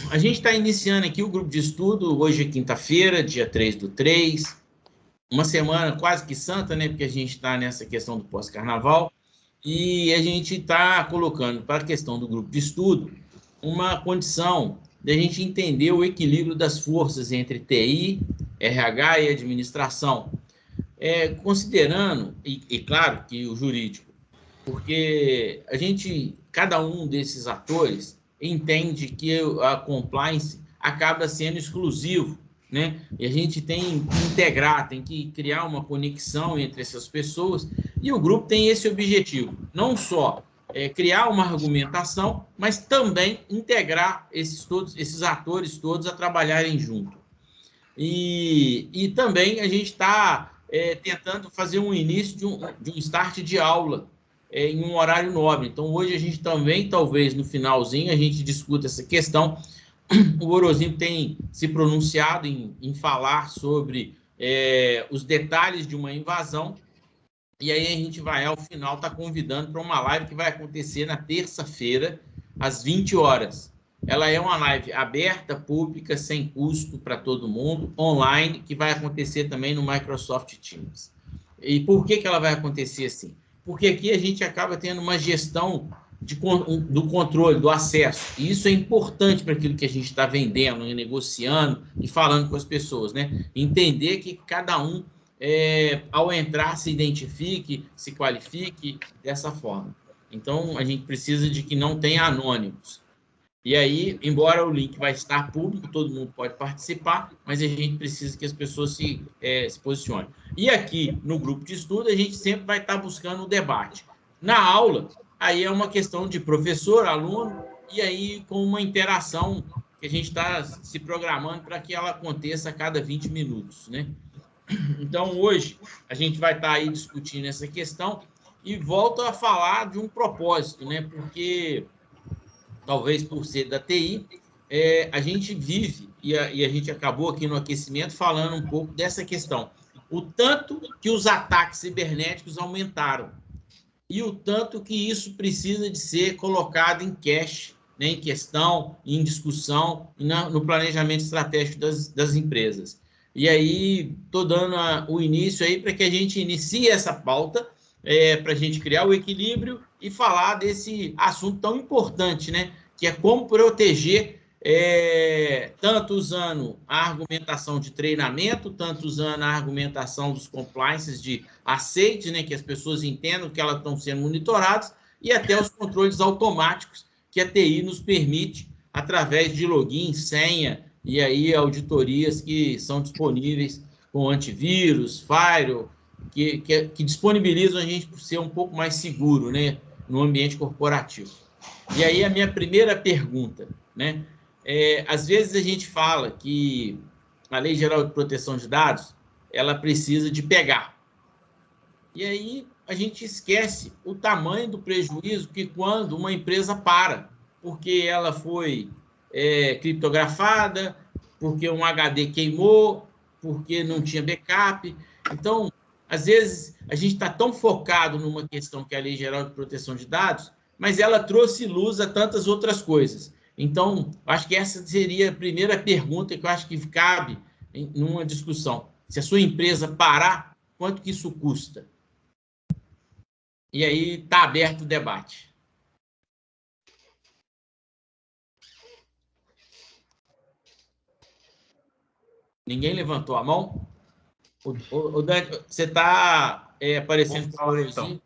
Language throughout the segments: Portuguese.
A gente está iniciando aqui o grupo de estudo, hoje é quinta-feira, dia 3/3, uma semana quase que santa, né? Porque a gente está nessa questão do pós-carnaval, e a gente está colocando para a questão do grupo de estudo uma condição de a gente entender o equilíbrio das forças entre TI, RH e administração, considerando, e claro que o jurídico, porque cada um desses atores entende que a compliance acaba sendo exclusivo, né? E a gente tem que integrar, tem que criar uma conexão entre essas pessoas, e o grupo tem esse objetivo, não só criar uma argumentação, mas também integrar esses atores todos a trabalharem junto. E também a gente está tentando fazer um início de um start de aula em um horário nobre. Então, hoje a gente também, talvez no finalzinho, a gente discuta essa questão. O Orozinho tem se pronunciado em falar sobre os detalhes de uma invasão, e aí a gente vai, ao final, estar convidando para uma live que vai acontecer na terça-feira, às 20 horas. Ela é uma live aberta, pública, sem custo para todo mundo, online, que vai acontecer também no Microsoft Teams. E por que ela vai acontecer assim? Porque aqui a gente acaba tendo uma gestão do controle, do acesso. E isso é importante para aquilo que a gente está vendendo, negociando e falando com as pessoas, né? Entender que cada um, ao entrar, se identifique, se qualifique dessa forma. Então, a gente precisa de que não tenha anônimos. E aí, embora o link vai estar público, todo mundo pode participar, mas a gente precisa que as pessoas se posicionem. E aqui, no grupo de estudo, a gente sempre vai estar buscando o debate. Na aula, aí é uma questão de professor, aluno, e aí com uma interação que a gente está se programando para que ela aconteça a cada 20 minutos, né? Então, hoje, a gente vai estar aí discutindo essa questão e volto a falar de um propósito, né? Porque, talvez por ser da TI, a gente vive, e a gente acabou aqui no aquecimento falando um pouco dessa questão. O tanto que os ataques cibernéticos aumentaram e o tanto que isso precisa de ser colocado em cache, né, em questão, em discussão, no planejamento estratégico das empresas. E aí, estou dando o início aí para que a gente inicie essa pauta, para a gente criar o equilíbrio e falar desse assunto tão importante, né, que é como proteger, tanto usando a argumentação de treinamento, tanto usando a argumentação dos compliances de aceite, né, que as pessoas entendam que elas estão sendo monitoradas, e até os controles automáticos que a TI nos permite através de login, senha, e aí auditorias que são disponíveis com antivírus, firewall, que disponibilizam a gente para ser um pouco mais seguro, né, no ambiente corporativo. E aí a minha primeira pergunta, né, às vezes a gente fala que a Lei Geral de Proteção de Dados, ela precisa de pegar. E aí a gente esquece o tamanho do prejuízo que quando uma empresa para, porque ela foi criptografada, porque um HD queimou, porque não tinha backup. Então, às vezes, a gente está tão focado numa questão que é a Lei Geral de Proteção de Dados, mas ela trouxe luz a tantas outras coisas. Então, acho que essa seria a primeira pergunta que eu acho que cabe numa discussão. Se a sua empresa parar, quanto que isso custa? E aí está aberto o debate. Ninguém levantou a mão? O Dante, você está aparecendo para o então.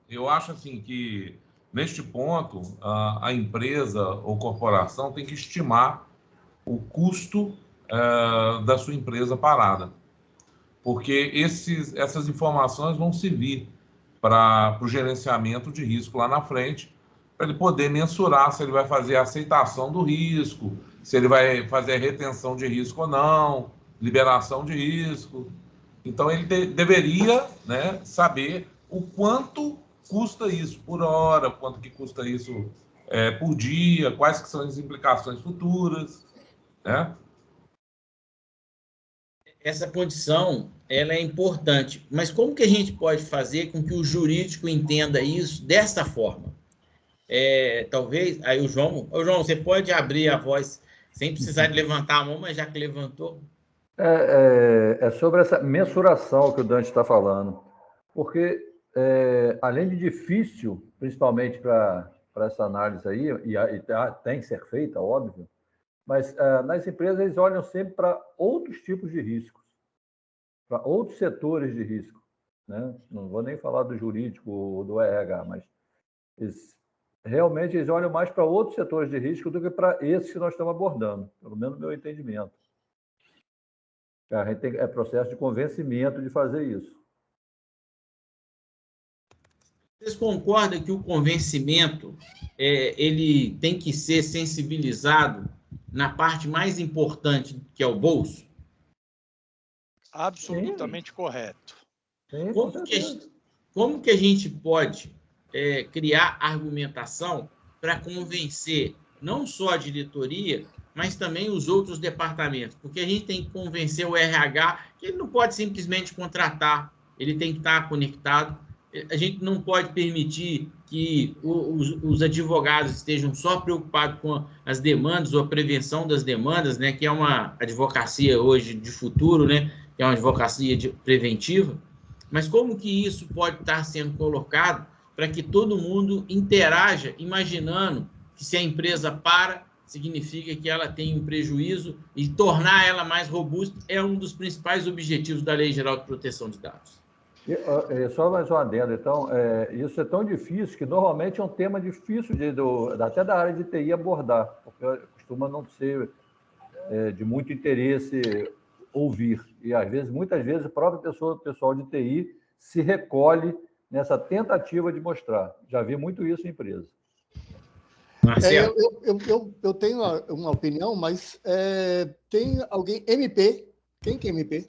Eu acho assim que, neste ponto, a empresa ou corporação tem que estimar o custo da sua empresa parada, porque essas informações vão servir para o gerenciamento de risco lá na frente, para ele poder mensurar se ele vai fazer a aceitação do risco, se ele vai fazer a retenção de risco ou não, liberação de risco. Então, ele deveria, né, saber o quanto custa isso por hora, quanto que custa isso por dia, quais que são as implicações futuras, né? essa condição ela é importante, mas como que a gente pode fazer com que o jurídico entenda isso dessa forma? Talvez, aí o João, você pode abrir a voz sem precisar de levantar a mão, mas já que levantou. É sobre essa mensuração que o Dante está falando, porque além de difícil, principalmente para essa análise aí, tem que ser feita, óbvio, mas nas empresas eles olham sempre para outros tipos de riscos, para outros setores de risco, né? Não vou nem falar do jurídico ou do RH, mas realmente eles olham mais para outros setores de risco do que para esses que nós estamos abordando, pelo menos no meu entendimento. A gente é processo de convencimento de fazer isso. Vocês concordam que o convencimento ele tem que ser sensibilizado na parte mais importante, que é o bolso? Absolutamente Sim. Correto. Sim, como que a gente pode criar argumentação para convencer não só a diretoria, mas também os outros departamentos? Porque a gente tem que convencer o RH que ele não pode simplesmente contratar, ele tem que estar conectado. A gente não pode permitir que os advogados estejam só preocupados com as demandas ou a prevenção das demandas, né, que é uma advocacia hoje de futuro, né, que é uma advocacia preventiva. Mas como que isso pode estar sendo colocado para que todo mundo interaja, imaginando que se a empresa para, significa que ela tem um prejuízo, e tornar ela mais robusta é um dos principais objetivos da Lei Geral de Proteção de Dados. Só mais um adendo, então, isso é tão difícil que normalmente é um tema difícil até da área de TI abordar, porque costuma não ser de muito interesse ouvir. E, muitas vezes, o próprio pessoal de TI se recolhe nessa tentativa de mostrar. Já vi muito isso em empresa. Eu tenho uma opinião, mas tem alguém... MP? Quem que é MP?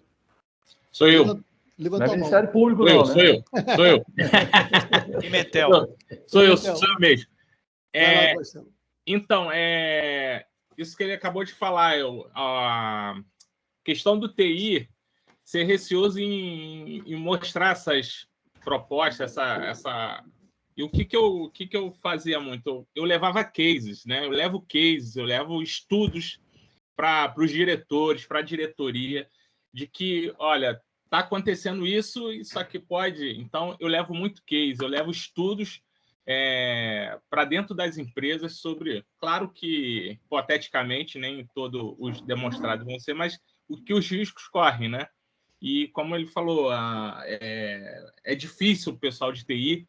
Sou eu. Levantou não é a mão. Ministério Público, não, Sou né? eu. Pimentel. Sou eu mesmo. Vai lá, Marcelo. Então, isso que ele acabou de falar, a questão do TI ser receoso em mostrar essas propostas, E o que eu fazia muito? Eu levava cases, né? Eu levo estudos para os diretores, para a diretoria, de que, olha, está acontecendo isso aqui pode. Então, eu levo muito case, eu levo estudos para dentro das empresas sobre, claro que, hipoteticamente, nem todos os demonstrados vão ser, mas o que os riscos correm, né? E, como ele falou, é difícil o pessoal de TI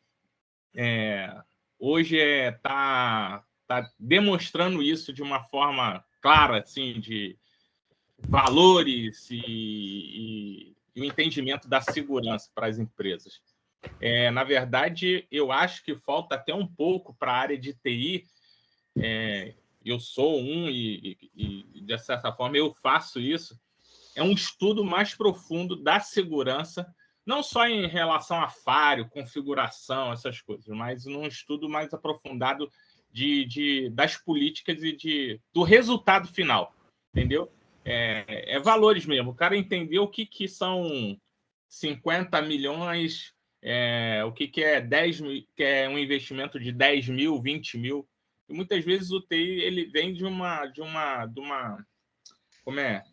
hoje tá demonstrando isso de uma forma clara, assim, de valores e o entendimento da segurança para as empresas. Na verdade, eu acho que falta até um pouco para a área de TI. Eu sou e, de certa forma, eu faço isso. É um estudo mais profundo da segurança, não só em relação a firewall, configuração, essas coisas, mas num estudo mais aprofundado das políticas e do resultado final, entendeu? Valores mesmo. O cara entendeu o que são 50 milhões, o que é 10 mil, que é um investimento de 10 mil, 20 mil. E muitas vezes o TI ele vem de uma como é?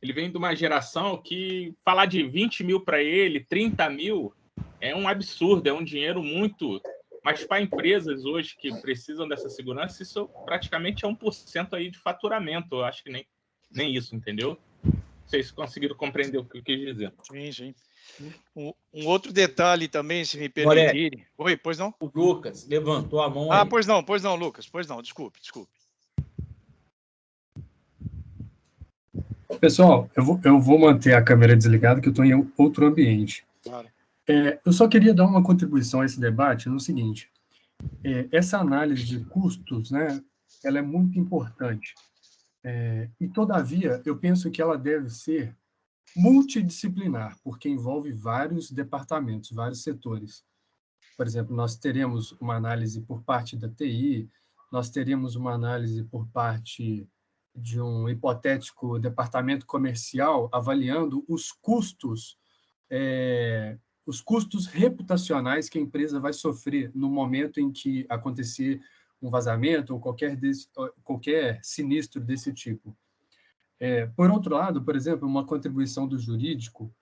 Ele vem de uma geração que falar de 20 mil para ele, 30 mil, é um absurdo, é um dinheiro muito... Mas para empresas hoje que precisam dessa segurança, isso praticamente é 1% aí de faturamento. Eu acho que nem isso, entendeu? Não sei se conseguiram compreender o que eu quis dizer. Sim. Um outro detalhe também, se me permitirem. Oi, pois não? O Lucas levantou a mão. Pois não, Lucas. Pois não, desculpe. Pessoal, eu vou manter a câmera desligada, que eu estou em outro ambiente. Claro. Eu só queria dar uma contribuição a esse debate no seguinte. Essa análise de custos, né, ela é muito importante. E, todavia, eu penso que ela deve ser multidisciplinar, porque envolve vários departamentos, vários setores. Por exemplo, nós teremos uma análise por parte da TI, nós teremos uma análise por parte hipotético departamento comercial avaliando os custos reputacionais que a empresa vai sofrer no momento em que acontecer um vazamento ou qualquer sinistro desse tipo. Por outro lado, por exemplo, uma contribuição do jurídico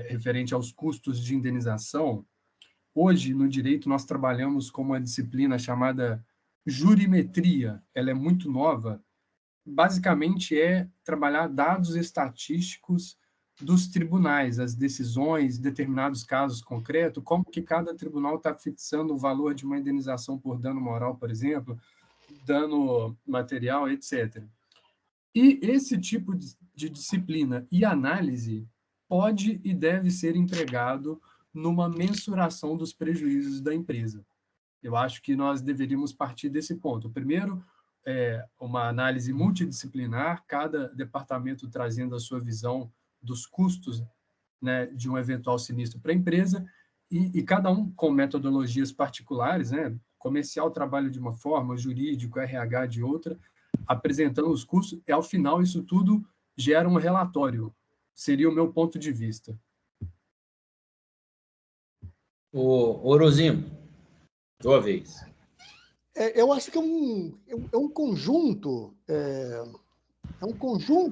referente aos custos de indenização. Hoje, no direito, nós trabalhamos com uma disciplina chamada jurimetria. Ela é muito nova. Basicamente, é trabalhar dados estatísticos dos tribunais, as decisões, determinados casos concretos, como que cada tribunal está fixando o valor de uma indenização por dano moral, por exemplo, dano material, etc. E esse tipo de disciplina e análise pode e deve ser empregado numa mensuração dos prejuízos da empresa. Eu acho que nós deveríamos partir desse ponto. Primeiro, uma análise multidisciplinar, cada departamento trazendo a sua visão dos custos, né, de um eventual sinistro para a empresa, e cada um com metodologias particulares, né? Comercial trabalha de uma forma, jurídico, RH de outra, apresentando os custos, e ao final isso tudo gera um relatório. Seria o meu ponto de vista. Orozimo, sua vez. Eu acho que é um conjunto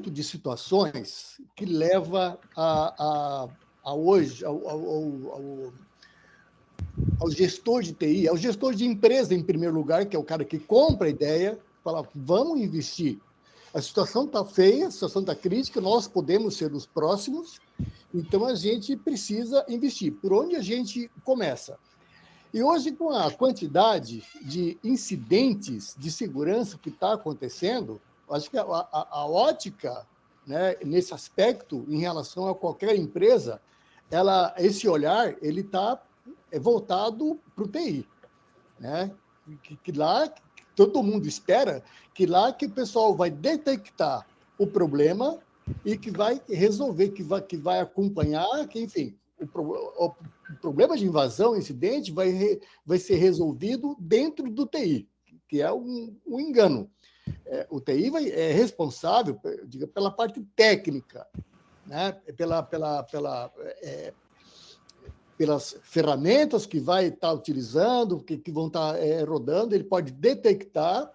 de situações que leva hoje ao gestor de TI, ao gestor de empresa, em primeiro lugar, que é o cara que compra a ideia, fala, vamos investir. A situação está feia, a situação está crítica, nós podemos ser os próximos, então a gente precisa investir. Por onde a gente começa? E hoje, com a quantidade de incidentes de segurança que está acontecendo, acho que a ótica, né, nesse aspecto, em relação a qualquer empresa, esse olhar ele está voltado para o TI. Né? Que lá, todo mundo espera que lá que o pessoal vai detectar o problema e que vai resolver, que vai acompanhar, que, enfim, o problema de invasão, incidente, vai ser resolvido dentro do TI, que é um engano. O TI é responsável, diga, pela parte técnica, né? Pelas ferramentas que vai estar utilizando, que vão estar rodando, ele pode detectar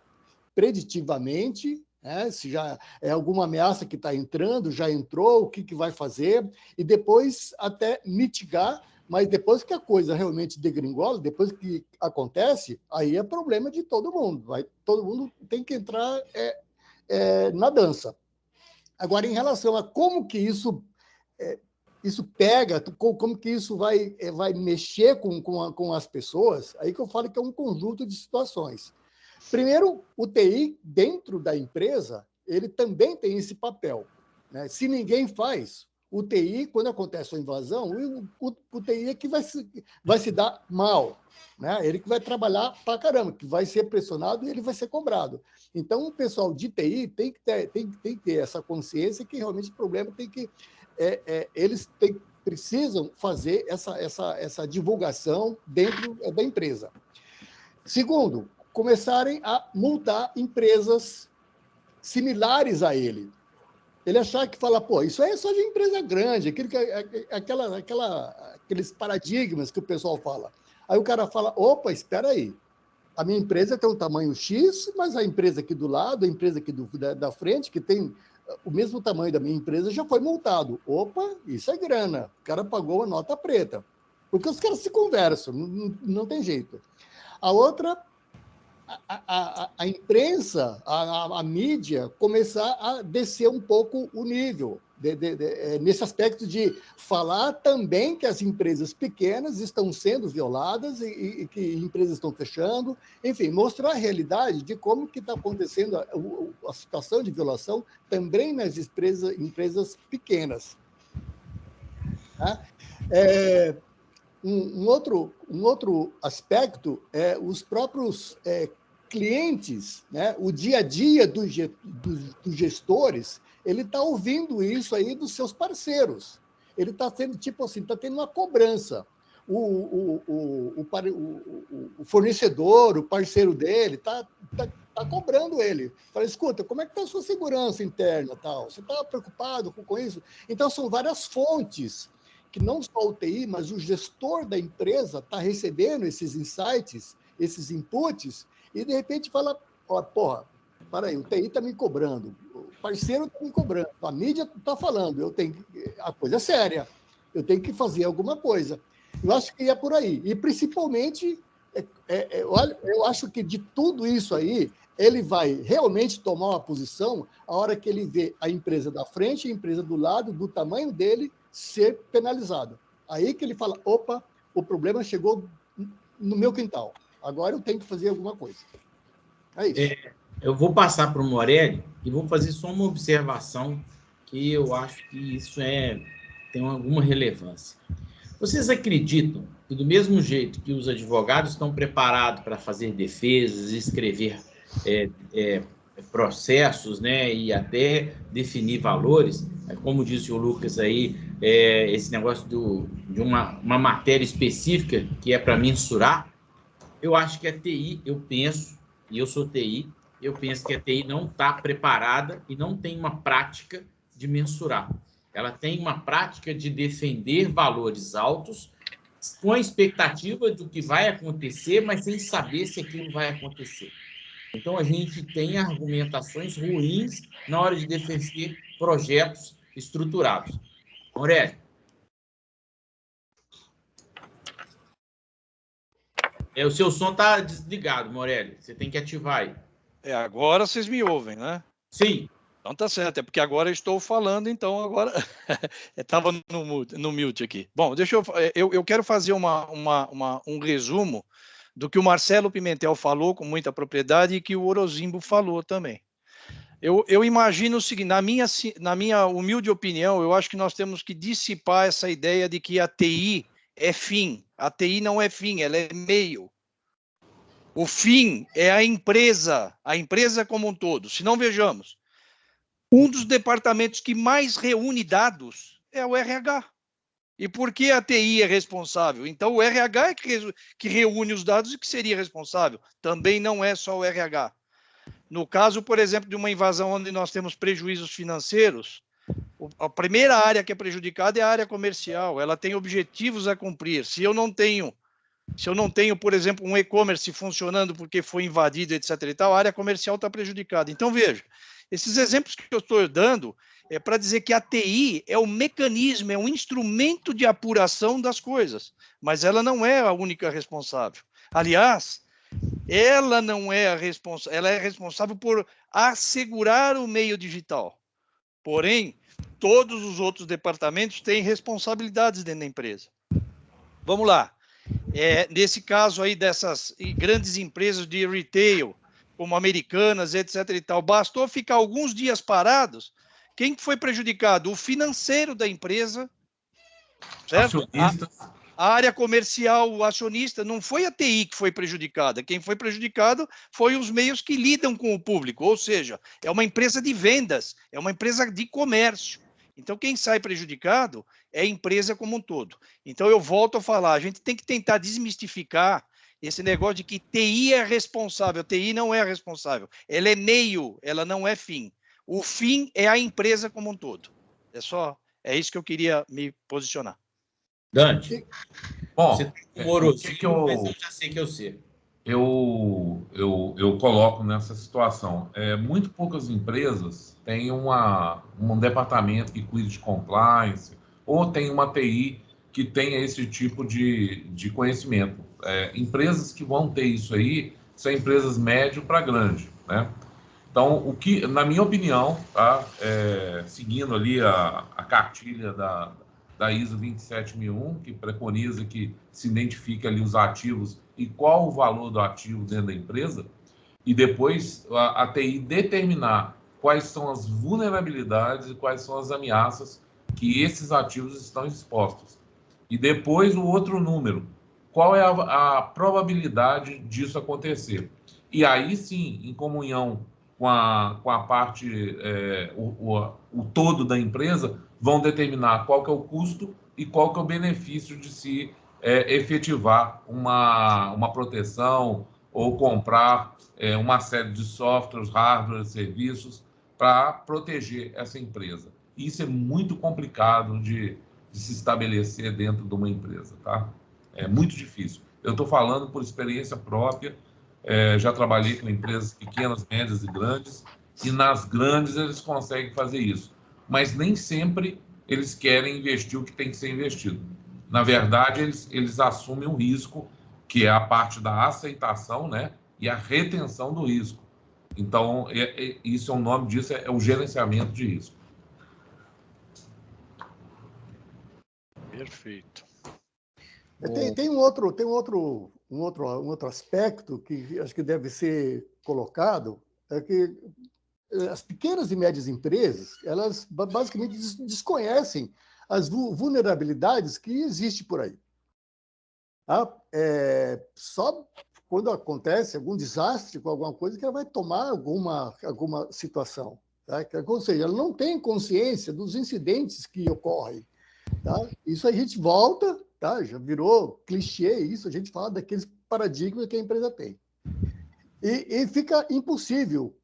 preditivamente, né, se já é alguma ameaça que está entrando, já entrou, o que vai fazer, e depois até mitigar, mas depois que a coisa realmente degringola, depois que acontece, aí é problema de todo mundo. Todo mundo tem que entrar na dança. Agora, em relação a como que isso pega, como que isso vai mexer com as pessoas, aí que eu falo que é um conjunto de situações. Primeiro, o TI, dentro da empresa, ele também tem esse papel. Né? Se ninguém faz, o TI, quando acontece uma invasão, o TI é que vai se dar mal. Né? Ele que vai trabalhar pra caramba, que vai ser pressionado e ele vai ser cobrado. Então, o pessoal de TI tem que ter essa consciência que realmente o problema tem que... eles precisam fazer essa divulgação dentro da empresa. Segundo, começarem a multar empresas similares a ele. Ele achar que fala, pô, isso aí é só de empresa grande, aqueles paradigmas que o pessoal fala. Aí o cara fala, opa, espera aí, a minha empresa tem um tamanho X, mas a empresa aqui do lado, a empresa aqui da frente, que tem o mesmo tamanho da minha empresa, já foi multado. Opa, isso é grana. O cara pagou a nota preta. Porque os caras se conversam, não tem jeito. A outra, a imprensa, a mídia, começar a descer um pouco o nível, nesse aspecto de falar também que as empresas pequenas estão sendo violadas e que empresas estão fechando, enfim, mostrar a realidade de como que está acontecendo a situação de violação também nas empresas pequenas. Tá? Um outro aspecto é os próprios clientes, né? O dia a dia dos gestores, ele está ouvindo isso aí dos seus parceiros. Ele está tendo, tipo assim, está tendo uma cobrança. O fornecedor, o parceiro dele, está está cobrando ele. Fala, escuta, como é que está a sua segurança interna? Tal? Você está preocupado com isso? Então, são várias fontes que não só o TI, mas o gestor da empresa está recebendo esses insights, esses inputs, e de repente fala, ó, porra, peraí, o TI está me cobrando, o parceiro está me cobrando, a mídia está falando, a coisa é séria, eu tenho que fazer alguma coisa. Eu acho que é por aí. E, principalmente, eu acho que de tudo isso aí, ele vai realmente tomar uma posição a hora que ele vê a empresa da frente, a empresa do lado, do tamanho dele, ser penalizada. Aí que ele fala, opa, o problema chegou no meu quintal. Agora eu tenho que fazer alguma coisa. É isso. Eu vou passar para o Morelli e vou fazer só uma observação que eu acho que isso tem alguma relevância. Vocês acreditam que, do mesmo jeito que os advogados estão preparados para fazer defesas, escrever processos, né, e até definir valores, como disse o Lucas aí, esse negócio de uma matéria específica que é para mensurar, eu acho que a TI, eu penso, e eu sou TI, eu penso que a TI não está preparada e não tem uma prática de mensurar. Ela tem uma prática de defender valores altos com a expectativa do que vai acontecer, mas sem saber se aquilo vai acontecer. Então, a gente tem argumentações ruins na hora de defender projetos estruturados. Aurélio. O seu som está desligado, Morelli. Você tem que ativar aí. Agora vocês me ouvem, né? Sim. Então tá certo, é porque agora eu estou falando, então agora estava no mute aqui. Bom, eu quero fazer um resumo do que o Marcelo Pimentel falou com muita propriedade e que o Orozimbo falou também. Eu imagino o seguinte, na minha humilde opinião, eu acho que nós temos que dissipar essa ideia de que a TI é fim. A TI não é fim, ela é meio. O fim é a empresa como um todo. Se não, vejamos, um dos departamentos que mais reúne dados é o RH. E por que a TI é responsável? Então, o RH é que reúne os dados e que seria responsável. Também não é só o RH. No caso, por exemplo, de uma invasão onde nós temos prejuízos financeiros, a primeira área que é prejudicada é a área comercial. Ela tem objetivos a cumprir. Se eu não tenho, por exemplo, um e-commerce funcionando porque foi invadido, etc. e tal, a área comercial está prejudicada. Então, veja, esses exemplos que eu estou dando é para dizer que a TI é o mecanismo, é um instrumento de apuração das coisas, mas ela não é a única responsável. Aliás, ela não é ela é responsável por assegurar o meio digital. Porém, todos os outros departamentos têm responsabilidades dentro da empresa. Vamos lá. Nesse caso aí dessas grandes empresas de retail, como Americanas, etc. e tal, bastou ficar alguns dias parados, quem foi prejudicado? O financeiro da empresa, certo? A área comercial, o acionista, não foi a TI que foi prejudicada. Quem foi prejudicado foi os meios que lidam com o público, ou seja, é uma empresa de vendas, é uma empresa de comércio. Então, quem sai prejudicado é a empresa como um todo. Então, eu volto a falar, a gente tem que tentar desmistificar esse negócio de que TI é responsável. TI não é responsável. Ela é meio, ela não é fim. O fim é a empresa como um todo. É isso que eu queria me posicionar. Dante. Bom, você eu já sei que eu sei. Eu coloco nessa situação. Muito poucas empresas têm um departamento que cuida de compliance ou tem uma TI que tenha esse tipo de conhecimento. Empresas que vão ter isso aí são empresas médio para grande, né? Então, na minha opinião, tá, seguindo ali a cartilha da ISO 27001, que preconiza que se identifique ali os ativos e qual o valor do ativo dentro da empresa, e depois a TI determinar quais são as vulnerabilidades e quais são as ameaças que esses ativos estão expostos. E depois o outro número, qual é a probabilidade disso acontecer. E aí sim, em comunhão com a parte, o todo da empresa, vão determinar qual que é o custo e qual que é o benefício de se efetivar uma proteção ou comprar uma série de softwares, hardware, serviços para proteger essa empresa. Isso é muito complicado de se estabelecer dentro de uma empresa, tá? É muito difícil. Eu estou falando por experiência própria, já trabalhei com empresas pequenas, médias e grandes, e nas grandes eles conseguem fazer isso. Mas nem sempre eles querem investir o que tem que ser investido. Na verdade, eles assumem um risco, que é a parte da aceitação, né, e a retenção do risco. Então, isso é o nome disso, é o gerenciamento de risco. Perfeito. Tem um outro aspecto que acho que deve ser colocado, é que as pequenas e médias empresas, elas basicamente desconhecem as vulnerabilidades que existem por aí. Tá? Só quando acontece algum desastre com alguma coisa que ela vai tomar alguma situação. Tá? Ou seja, ela não tem consciência dos incidentes que ocorrem. Tá? Isso a gente volta, tá? Já virou clichê isso, a gente fala daqueles paradigmas que a empresa tem. E fica impossível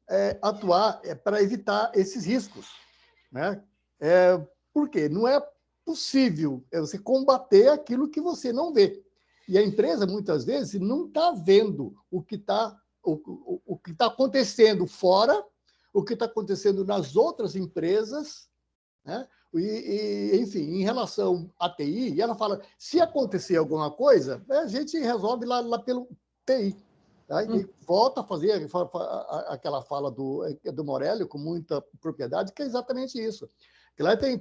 atuar para evitar esses riscos. Né? Por quê? Não é possível você combater aquilo que você não vê. E a empresa, muitas vezes, não está vendo o que está acontecendo fora, o que está acontecendo nas outras empresas, né? Enfim, em relação à TI, e ela fala, se acontecer alguma coisa, a gente resolve lá pelo TI. Tá? E volta a fazer aquela fala do Morelli com muita propriedade, que é exatamente isso. Que lá tem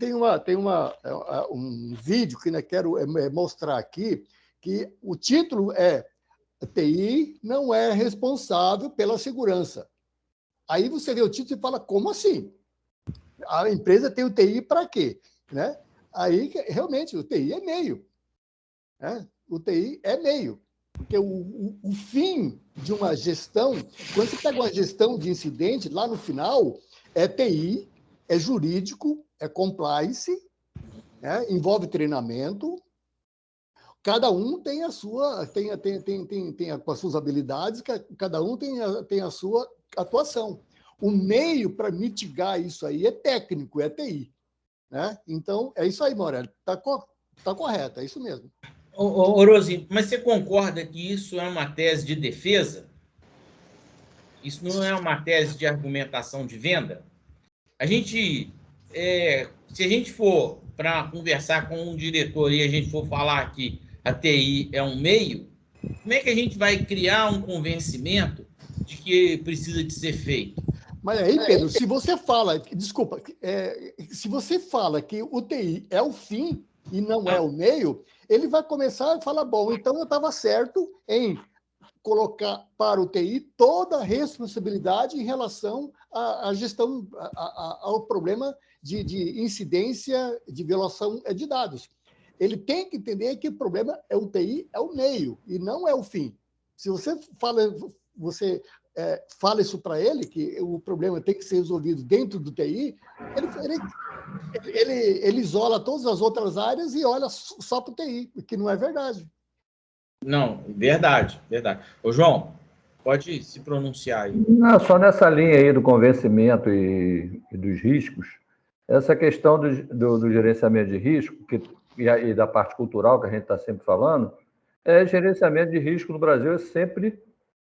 um vídeo que eu quero mostrar aqui, que o título é TI não é responsável pela segurança. Aí você vê o título e fala, como assim? A empresa tem o TI para quê? Né? Aí, realmente, o TI é meio. Né? O TI é meio. Porque o fim de uma gestão, quando você pega uma gestão de incidente, lá no final, é TI, é jurídico, é compliance, né? Envolve treinamento. Cada um tem as suas habilidades, cada um tem a sua atuação. O meio para mitigar isso aí é técnico, é TI. Né? Então, é isso aí, Morelli. Está correto, é isso mesmo. Orozinho, mas você concorda que isso é uma tese de defesa? Isso não é uma tese de argumentação de venda? A gente, se a gente for para conversar com um diretor e a gente for falar que a TI é um meio, como é que a gente vai criar um convencimento de que precisa de ser feito? Mas aí, Pedro, se você fala, desculpa, se você fala que o TI é o fim e não é o meio, ele vai começar a falar, bom, então eu estava certo em colocar para o TI toda a responsabilidade em relação à gestão, ao problema de incidência de violação de dados. Ele tem que entender que o problema é o TI, é o meio, e não é o fim. Se você fala isso para ele, que o problema tem que ser resolvido dentro do TI, ele isola todas as outras áreas e olha só para o TI, o que não é verdade. Não, verdade. Ô, João, pode se pronunciar aí. Não, só nessa linha aí do convencimento e dos riscos, essa questão do gerenciamento de risco, e da parte cultural que a gente está sempre falando, gerenciamento de risco no Brasil é sempre,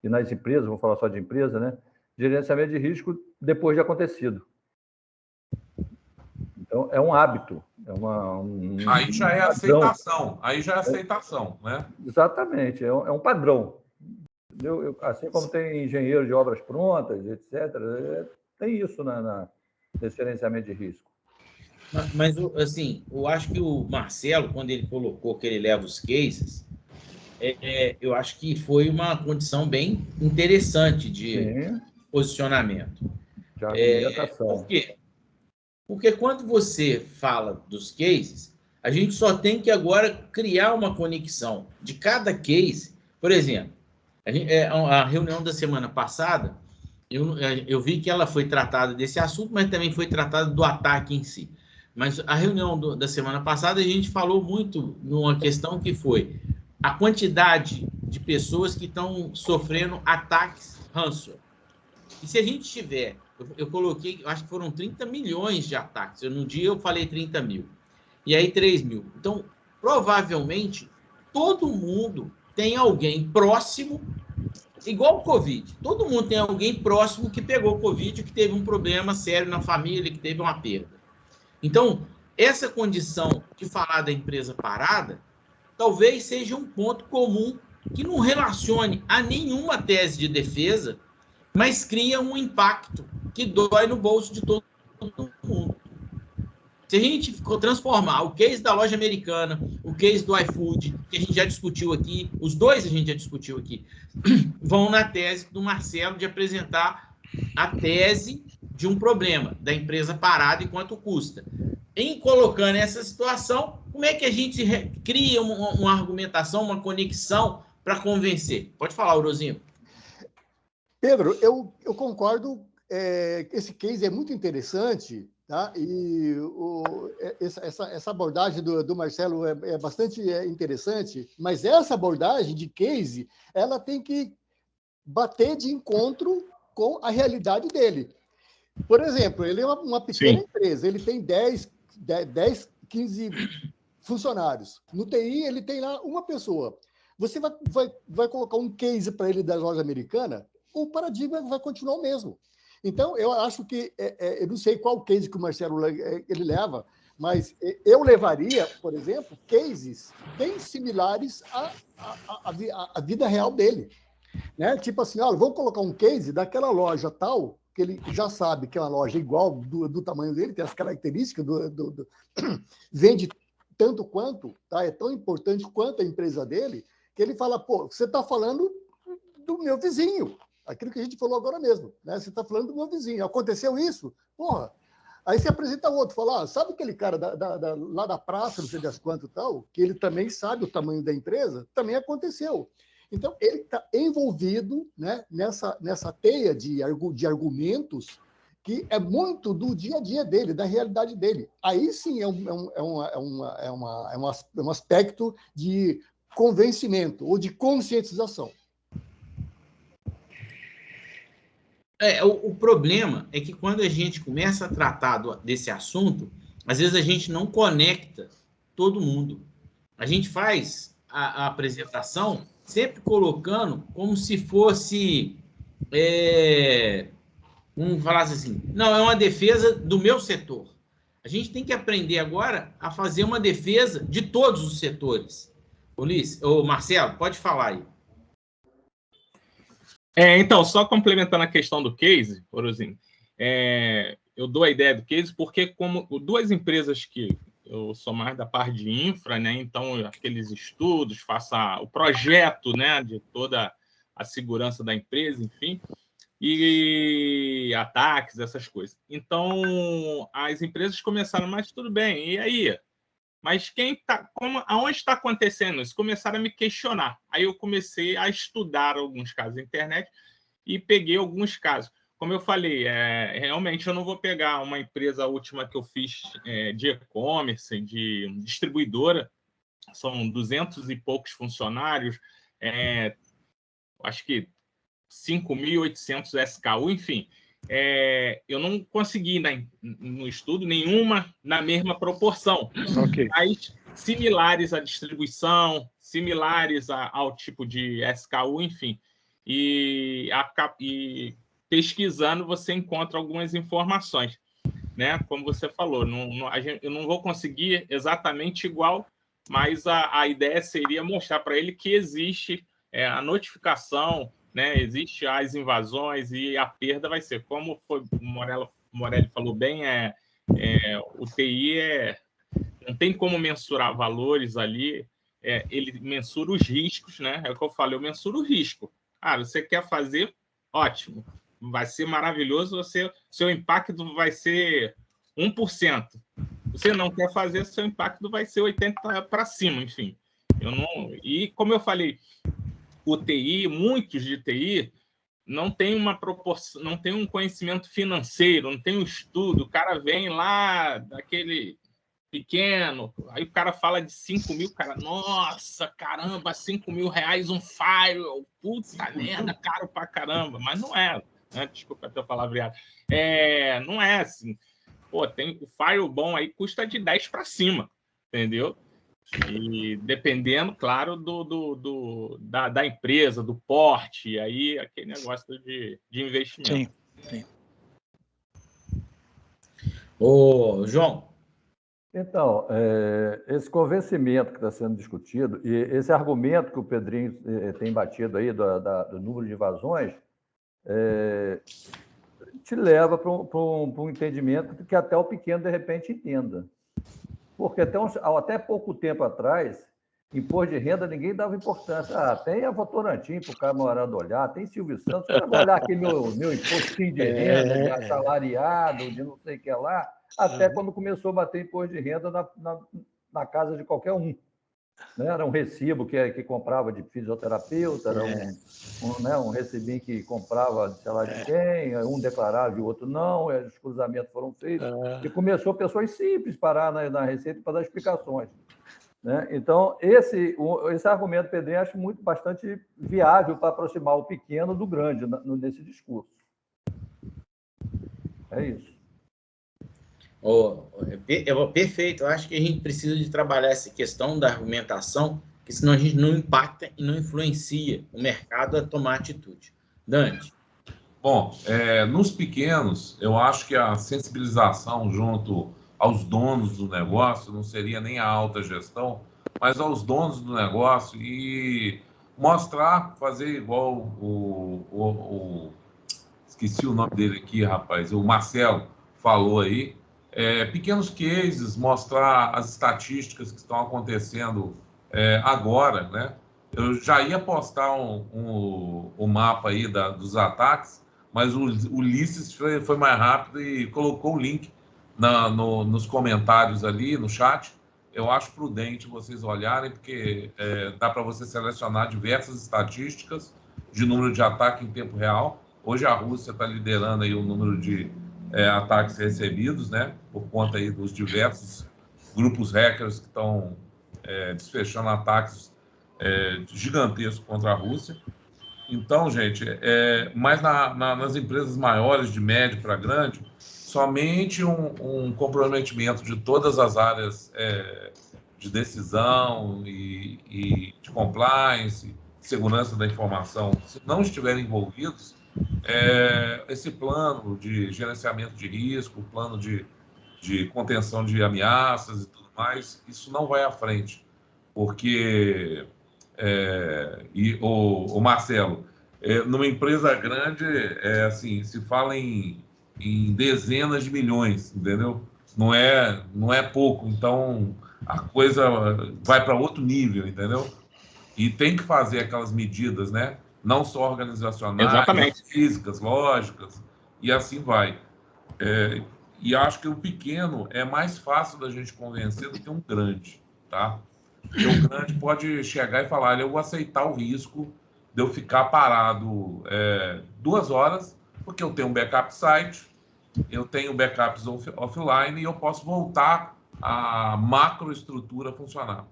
e nas empresas, vou falar só de empresa, né? Gerenciamento de risco depois de acontecido. Então, é um hábito. Aí já é aceitação. Aí já é aceitação, né? Exatamente. É um padrão. Assim como tem engenheiro de obras prontas, etc., tem isso nesse gerenciamento de risco. Mas, assim, eu acho que o Marcelo, quando ele colocou que ele leva os cases, eu acho que foi uma condição bem interessante de posicionamento. De argumentação. Por quê? Porque quando você fala dos cases, a gente só tem que agora criar uma conexão de cada case. Por exemplo, a reunião da semana passada, eu vi que ela foi tratada desse assunto, mas também foi tratada do ataque em si. Mas a reunião da semana passada, a gente falou muito numa questão que foi a quantidade de pessoas que estão sofrendo ataques ransomware. E se a gente tiver, eu coloquei, eu acho que foram 30 milhões de ataques. No dia eu falei 30 mil. E aí 3 mil. Então, provavelmente, todo mundo tem alguém próximo, igual o Covid. Todo mundo tem alguém próximo que pegou Covid, que teve um problema sério na família, que teve uma perda. Então, essa condição de falar da empresa parada, talvez seja um ponto comum que não relacione a nenhuma tese de defesa, mas cria um impacto que dói no bolso de todo mundo. Se a gente transformar o case da loja americana, o case do iFood, que a gente já discutiu aqui, os dois a gente já discutiu aqui, vão na tese do Marcelo de apresentar a tese de um problema da empresa parada e quanto custa. Em colocando essa situação, como é que a gente cria uma argumentação, uma conexão para convencer? Pode falar, Orozinho. Pedro, eu concordo. Esse case é muito interessante, tá? E essa abordagem do Marcelo é bastante interessante, mas essa abordagem de case, ela tem que bater de encontro com a realidade dele. Por exemplo, ele é uma pequena empresa, ele tem 10, 15 funcionários. No TI, ele tem lá uma pessoa. Você vai colocar um case para ele da loja americana, o paradigma vai continuar o mesmo. Então, eu acho que, eu não sei qual case que o Marcelo ele leva, mas eu levaria, por exemplo, cases bem similares à vida real dele. Né? Tipo assim, olha, vamos colocar um case daquela loja tal, que ele já sabe que é uma loja igual do tamanho dele, tem as características vende tanto quanto, tá? É tão importante quanto a empresa dele, que ele fala, pô, você está falando do meu vizinho, aquilo que a gente falou agora mesmo, né? Você está falando do meu vizinho, aconteceu isso? Porra! Aí você apresenta outro, fala, sabe aquele cara lá da praça, não sei das quanto tal, que ele também sabe o tamanho da empresa? Também aconteceu. Então, ele está envolvido, né, nessa teia de argumentos que é muito do dia a dia dele, da realidade dele. Aí sim é um aspecto de convencimento ou de conscientização. O problema é que quando a gente começa a tratar desse assunto, às vezes a gente não conecta todo mundo. A gente faz a apresentação sempre colocando como se fosse, vamos falar assim, não, é uma defesa do meu setor. A gente tem que aprender agora a fazer uma defesa de todos os setores. Marcelo, pode falar aí. Então, só complementando a questão do case, Orozinho, eu dou a ideia do case porque como duas empresas que eu sou mais da parte de infra, né? Então, aqueles estudos, faça o projeto, né, de toda a segurança da empresa, enfim, e ataques, essas coisas. Então, as empresas começaram, mas tudo bem, e aí? Mas aonde está acontecendo isso? Começaram a me questionar. Aí eu comecei a estudar alguns casos na internet e peguei alguns casos. Como eu falei, realmente eu não vou pegar uma empresa última que eu fiz de e-commerce, de distribuidora, são 200 e poucos funcionários, acho que 5.800 SKU, enfim. Eu não consegui no estudo nenhuma na mesma proporção, mas similares à distribuição, similares ao tipo de SKU, enfim. E pesquisando você encontra algumas informações, né? Como você falou, eu não vou conseguir exatamente igual, mas a ideia seria mostrar para ele que existe a notificação, né? Existe as invasões e a perda vai ser, como o Morelli falou bem, o TI não tem como mensurar valores ali, ele mensura os riscos, né? É o que eu falei, eu mensuro o risco. Você quer fazer? Ótimo. Vai ser maravilhoso, seu impacto vai ser 1%. Você não quer fazer, seu impacto vai ser 80% para cima, enfim. E como eu falei, o TI, muitos de TI, não tem uma proporção, não tem um conhecimento financeiro, não tem um estudo. O cara vem lá daquele pequeno, aí o cara fala de 5 mil, cara, nossa, caramba, R$5.000 um firewall, puta merda, caro pra caramba, mas não é, né? Desculpa até o palavreado, não é assim. Pô, tem o firewall bom aí, custa de 10 para cima, entendeu? E dependendo, claro, da empresa, do porte, aí aquele negócio de investimento. Sim. Ô, João. Então, esse convencimento que está sendo discutido, e esse argumento que o Pedrinho tem batido aí do número de vazões, te leva para um entendimento que até o pequeno, de repente, entenda. Porque até pouco tempo atrás, imposto de renda, ninguém dava importância. Tem a Votorantim para o camarada olhar, tem Silvio Santos, eu vou olhar aqui meu impostinho de renda, de assalariado, de não sei o que lá, até quando começou a bater imposto de renda na casa de qualquer um. Né? Era um recibo que comprava de fisioterapeuta, era um recibinho que comprava de sei lá de quem, um declarava e o outro não, os cruzamentos foram feitos, e começou pessoas simples parar na Receita para dar explicações. Né? Então, esse argumento, Pedrinho, acho bastante viável para aproximar o pequeno do grande nesse discurso. É isso. Perfeito. Eu acho que a gente precisa de trabalhar essa questão da argumentação, porque senão a gente não impacta e não influencia o mercado a tomar atitude. Dante. Bom, nos pequenos, eu acho que a sensibilização junto aos donos do negócio não seria nem a alta gestão, mas aos donos do negócio e mostrar, fazer igual esqueci o nome dele aqui, rapaz, o Marcelo falou aí, pequenos cases, mostrar as estatísticas que estão acontecendo agora, né? Eu já ia postar o mapa aí dos ataques, mas o Ulisses foi mais rápido e colocou o link nos comentários ali, no chat. Eu acho prudente vocês olharem, porque dá para você selecionar diversas estatísticas de número de ataque em tempo real. Hoje a Rússia está liderando aí o número de ataques recebidos, né? Por conta aí dos diversos grupos hackers que estão desfechando ataques gigantescos contra a Rússia. Então, gente, mas nas empresas maiores, de médio para grande, somente um comprometimento de todas as áreas de decisão e de compliance, segurança da informação, se não estiverem envolvidos, esse plano de gerenciamento de risco, plano de contenção de ameaças e tudo mais, isso não vai à frente, porque o Marcelo, numa empresa grande, assim, se fala em dezenas de milhões, entendeu? Não é pouco, então a coisa vai para outro nível, entendeu? E tem que fazer aquelas medidas, né? Não só organizacionais, exatamente, físicas, lógicas, e assim vai. E acho que o pequeno é mais fácil da gente convencer do que um grande, tá? Porque o grande pode chegar e falar, eu vou aceitar o risco de eu ficar parado 2 horas, porque eu tenho um backup site, eu tenho backups offline e eu posso voltar a macroestrutura a funcionar,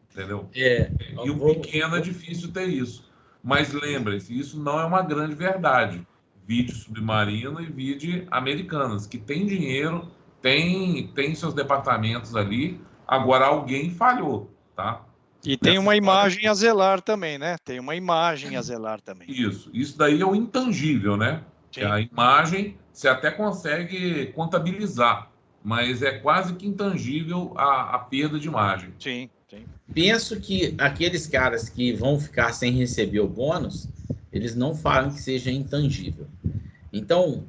entendeu? E o pequeno é difícil ter isso. Mas lembrem-se, isso não é uma grande verdade. Vide Submarino e vide Americanas, que tem dinheiro, tem seus departamentos ali, agora alguém falhou, tá? E tem uma imagem a zelar também, né? Tem uma imagem a zelar também. Isso daí é o intangível, né? Sim. A imagem você até consegue contabilizar, mas é quase que intangível a perda de imagem. Sim. Penso que aqueles caras que vão ficar sem receber o bônus, eles não falam que seja intangível. Então,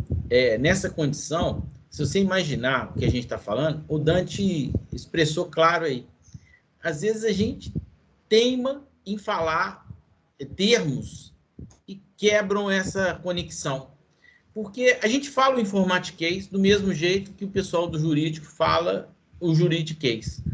nessa condição, se você imaginar o que a gente está falando, o Dante expressou claro aí. Às vezes a gente teima em falar termos e quebram essa conexão. Porque a gente fala o informatiquês do mesmo jeito que o pessoal do jurídico fala o juridiquês.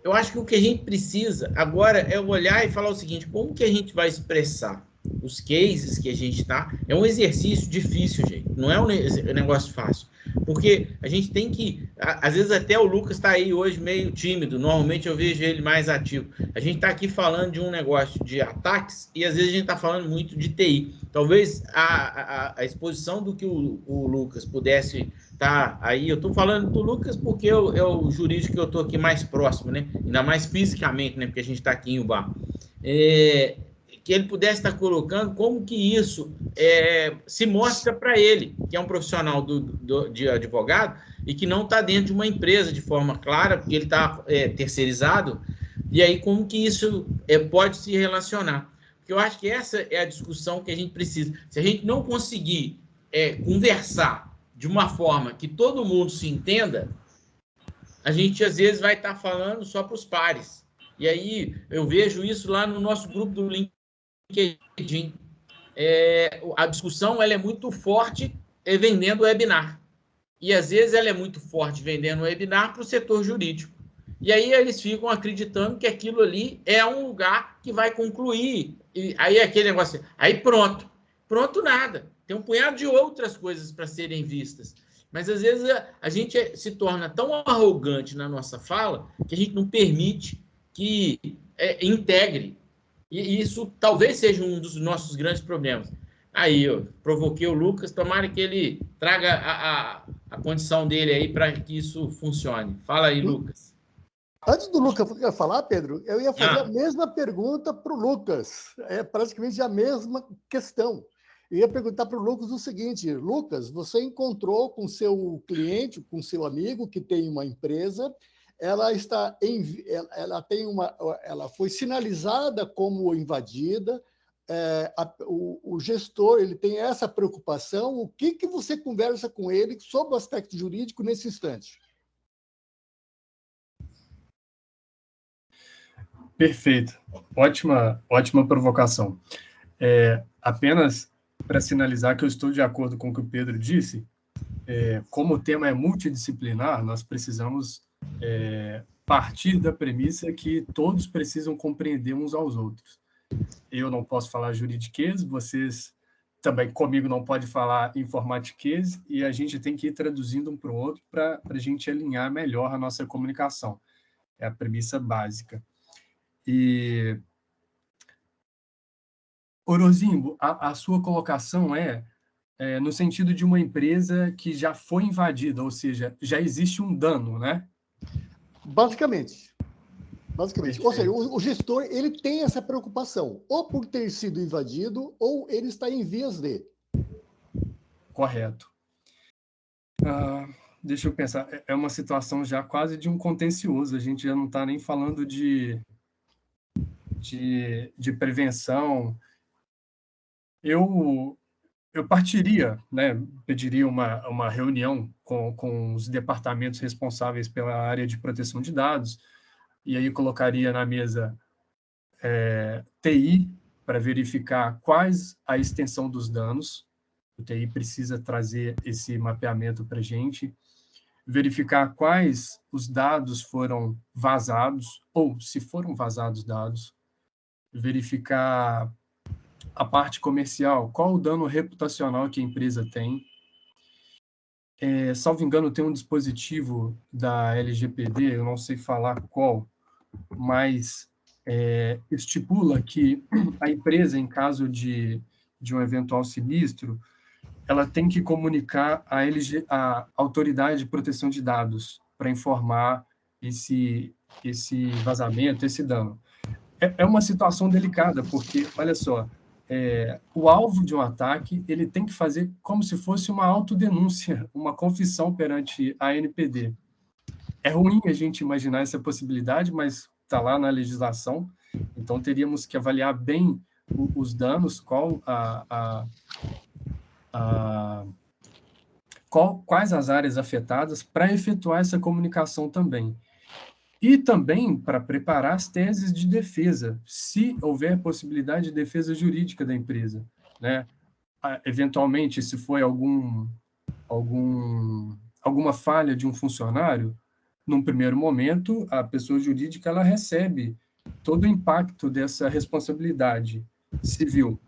Eu acho que o que a gente precisa agora é olhar e falar o seguinte, como que a gente vai expressar os cases que a gente está? É um exercício difícil, gente. Não é um negócio fácil. Porque a gente tem que... Às vezes até o Lucas está aí hoje meio tímido, normalmente eu vejo ele mais ativo. A gente está aqui falando de um negócio de ataques e às vezes a gente está falando muito de TI. Talvez a exposição do que o Lucas pudesse estar aí... Eu estou falando do Lucas porque é o jurídico que eu estou aqui mais próximo, né? Ainda mais fisicamente, né? Porque a gente está aqui em Ubá. Que ele pudesse estar colocando como que isso se mostra para ele, que é um profissional de advogado e que não está dentro de uma empresa de forma clara, porque ele está terceirizado, e aí como que isso pode se relacionar. Porque eu acho que essa é a discussão que a gente precisa. Se a gente não conseguir conversar de uma forma que todo mundo se entenda, a gente às vezes vai estar falando só para os pares. E aí eu vejo isso lá no nosso grupo do LinkedIn. A discussão ela é muito forte vendendo webinar. E às vezes ela é muito forte vendendo webinar para o setor jurídico. E aí eles ficam acreditando que aquilo ali é um lugar que vai concluir. E aí aquele negócio, aí pronto. Pronto nada. Tem um punhado de outras coisas para serem vistas. Mas às vezes a gente se torna tão arrogante na nossa fala que a gente não permite que integre. E isso talvez seja um dos nossos grandes problemas. Aí, eu provoquei o Lucas, tomara que ele traga a condição dele aí para que isso funcione. Fala aí, Lucas. Antes do Lucas falar, Pedro, eu ia fazer a mesma pergunta para o Lucas. É praticamente a mesma questão. Eu ia perguntar para o Lucas o seguinte: Lucas, você encontrou com seu cliente, com seu amigo que tem uma empresa, ela foi sinalizada como invadida, o gestor ele tem essa preocupação. O que você conversa com ele sobre o aspecto jurídico nesse instante? Perfeito, ótima provocação. Apenas para sinalizar que eu estou de acordo com o que o Pedro disse, como o tema é multidisciplinar, nós precisamos partir da premissa que todos precisam compreender uns aos outros. Eu não posso falar juridiquês, vocês também comigo não podem falar informatiquês, e a gente tem que ir traduzindo um para o outro para a gente alinhar melhor a nossa comunicação. É a premissa básica. E, Orozimbo, a sua colocação no sentido de uma empresa que já foi invadida, ou seja, já existe um dano, né? Basicamente. Ou seja, o gestor ele tem essa preocupação, ou por ter sido invadido, ou ele está em vias de. Correto. Deixa eu pensar. É uma situação já quase de um contencioso. A gente já não está nem falando de prevenção. Eu partiria, né, pediria uma reunião com os departamentos responsáveis pela área de proteção de dados, e aí colocaria na mesa TI para verificar quais a extensão dos danos. O TI precisa trazer esse mapeamento para a gente, verificar quais os dados foram vazados, ou se foram vazados dados, verificar a parte comercial, qual o dano reputacional que a empresa tem. Salvo engano, tem um dispositivo da LGPD, eu não sei falar qual, mas estipula que a empresa, em caso de um eventual sinistro, ela tem que comunicar a autoridade de proteção de dados para informar esse vazamento, esse dano. É uma situação delicada, porque, olha só, o alvo de um ataque ele tem que fazer como se fosse uma autodenúncia, uma confissão perante a ANPD. É ruim a gente imaginar essa possibilidade, mas está lá na legislação, então teríamos que avaliar bem os danos, quais as áreas afetadas, para efetuar essa comunicação também. E também para preparar as teses de defesa, se houver possibilidade de defesa jurídica da empresa, né? Eventualmente, se foi alguma falha de um funcionário, num primeiro momento, a pessoa jurídica ela recebe todo o impacto dessa responsabilidade civil.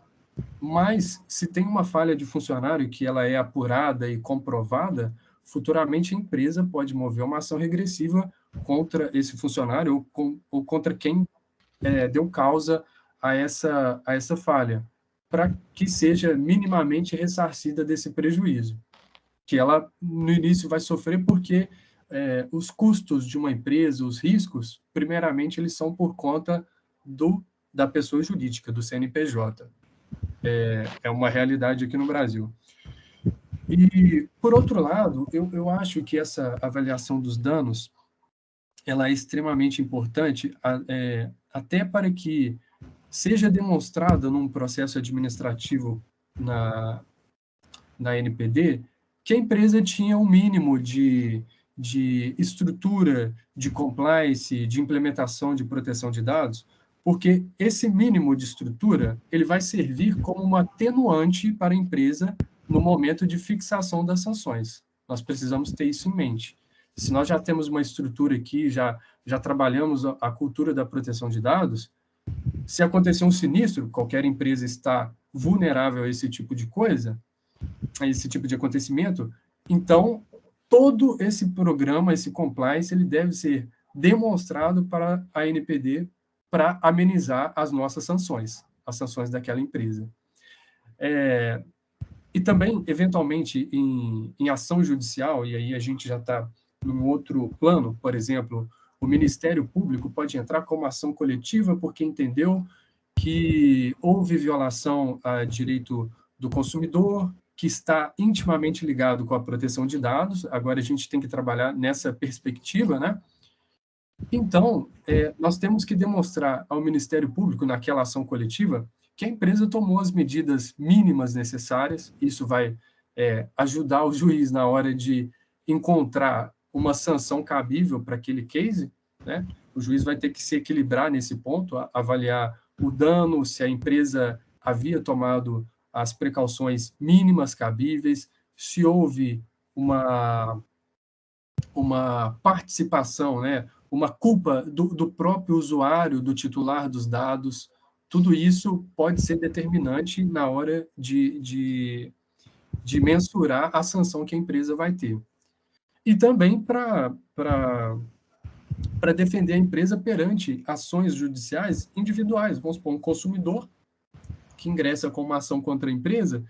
Mas, se tem uma falha de funcionário que ela é apurada e comprovada, futuramente a empresa pode mover uma ação regressiva contra esse funcionário ou contra quem deu causa a essa falha, para que seja minimamente ressarcida desse prejuízo, que ela, no início, vai sofrer porque os custos de uma empresa, os riscos, primeiramente, eles são por conta da pessoa jurídica, do CNPJ. É uma realidade aqui no Brasil. E, por outro lado, eu acho que essa avaliação dos danos ela é extremamente importante, até para que seja demonstrada num processo administrativo na NPD que a empresa tinha um mínimo de estrutura, de compliance, de implementação de proteção de dados, porque esse mínimo de estrutura ele vai servir como uma atenuante para a empresa no momento de fixação das sanções. Nós precisamos ter isso em mente. Se nós já temos uma estrutura aqui, já trabalhamos a cultura da proteção de dados, se acontecer um sinistro, qualquer empresa está vulnerável a esse tipo de coisa, a esse tipo de acontecimento, então todo esse programa, esse compliance, ele deve ser demonstrado para a NPD para amenizar as nossas sanções, as sanções daquela empresa. E também, eventualmente, em ação judicial, e aí a gente já está num outro plano, por exemplo, o Ministério Público pode entrar com uma ação coletiva porque entendeu que houve violação a direito do consumidor, que está intimamente ligado com a proteção de dados. Agora a gente tem que trabalhar nessa perspectiva, né? Então, nós temos que demonstrar ao Ministério Público, naquela ação coletiva, que a empresa tomou as medidas mínimas necessárias. Isso vai ajudar o juiz na hora de encontrar uma sanção cabível para aquele case, né? O juiz vai ter que se equilibrar nesse ponto, avaliar o dano, se a empresa havia tomado as precauções mínimas cabíveis, se houve uma participação, né? Uma culpa do próprio usuário, do titular dos dados. Tudo isso pode ser determinante na hora de mensurar a sanção que a empresa vai ter. E também para defender a empresa perante ações judiciais individuais. Vamos supor, um consumidor que ingressa com uma ação contra a empresa,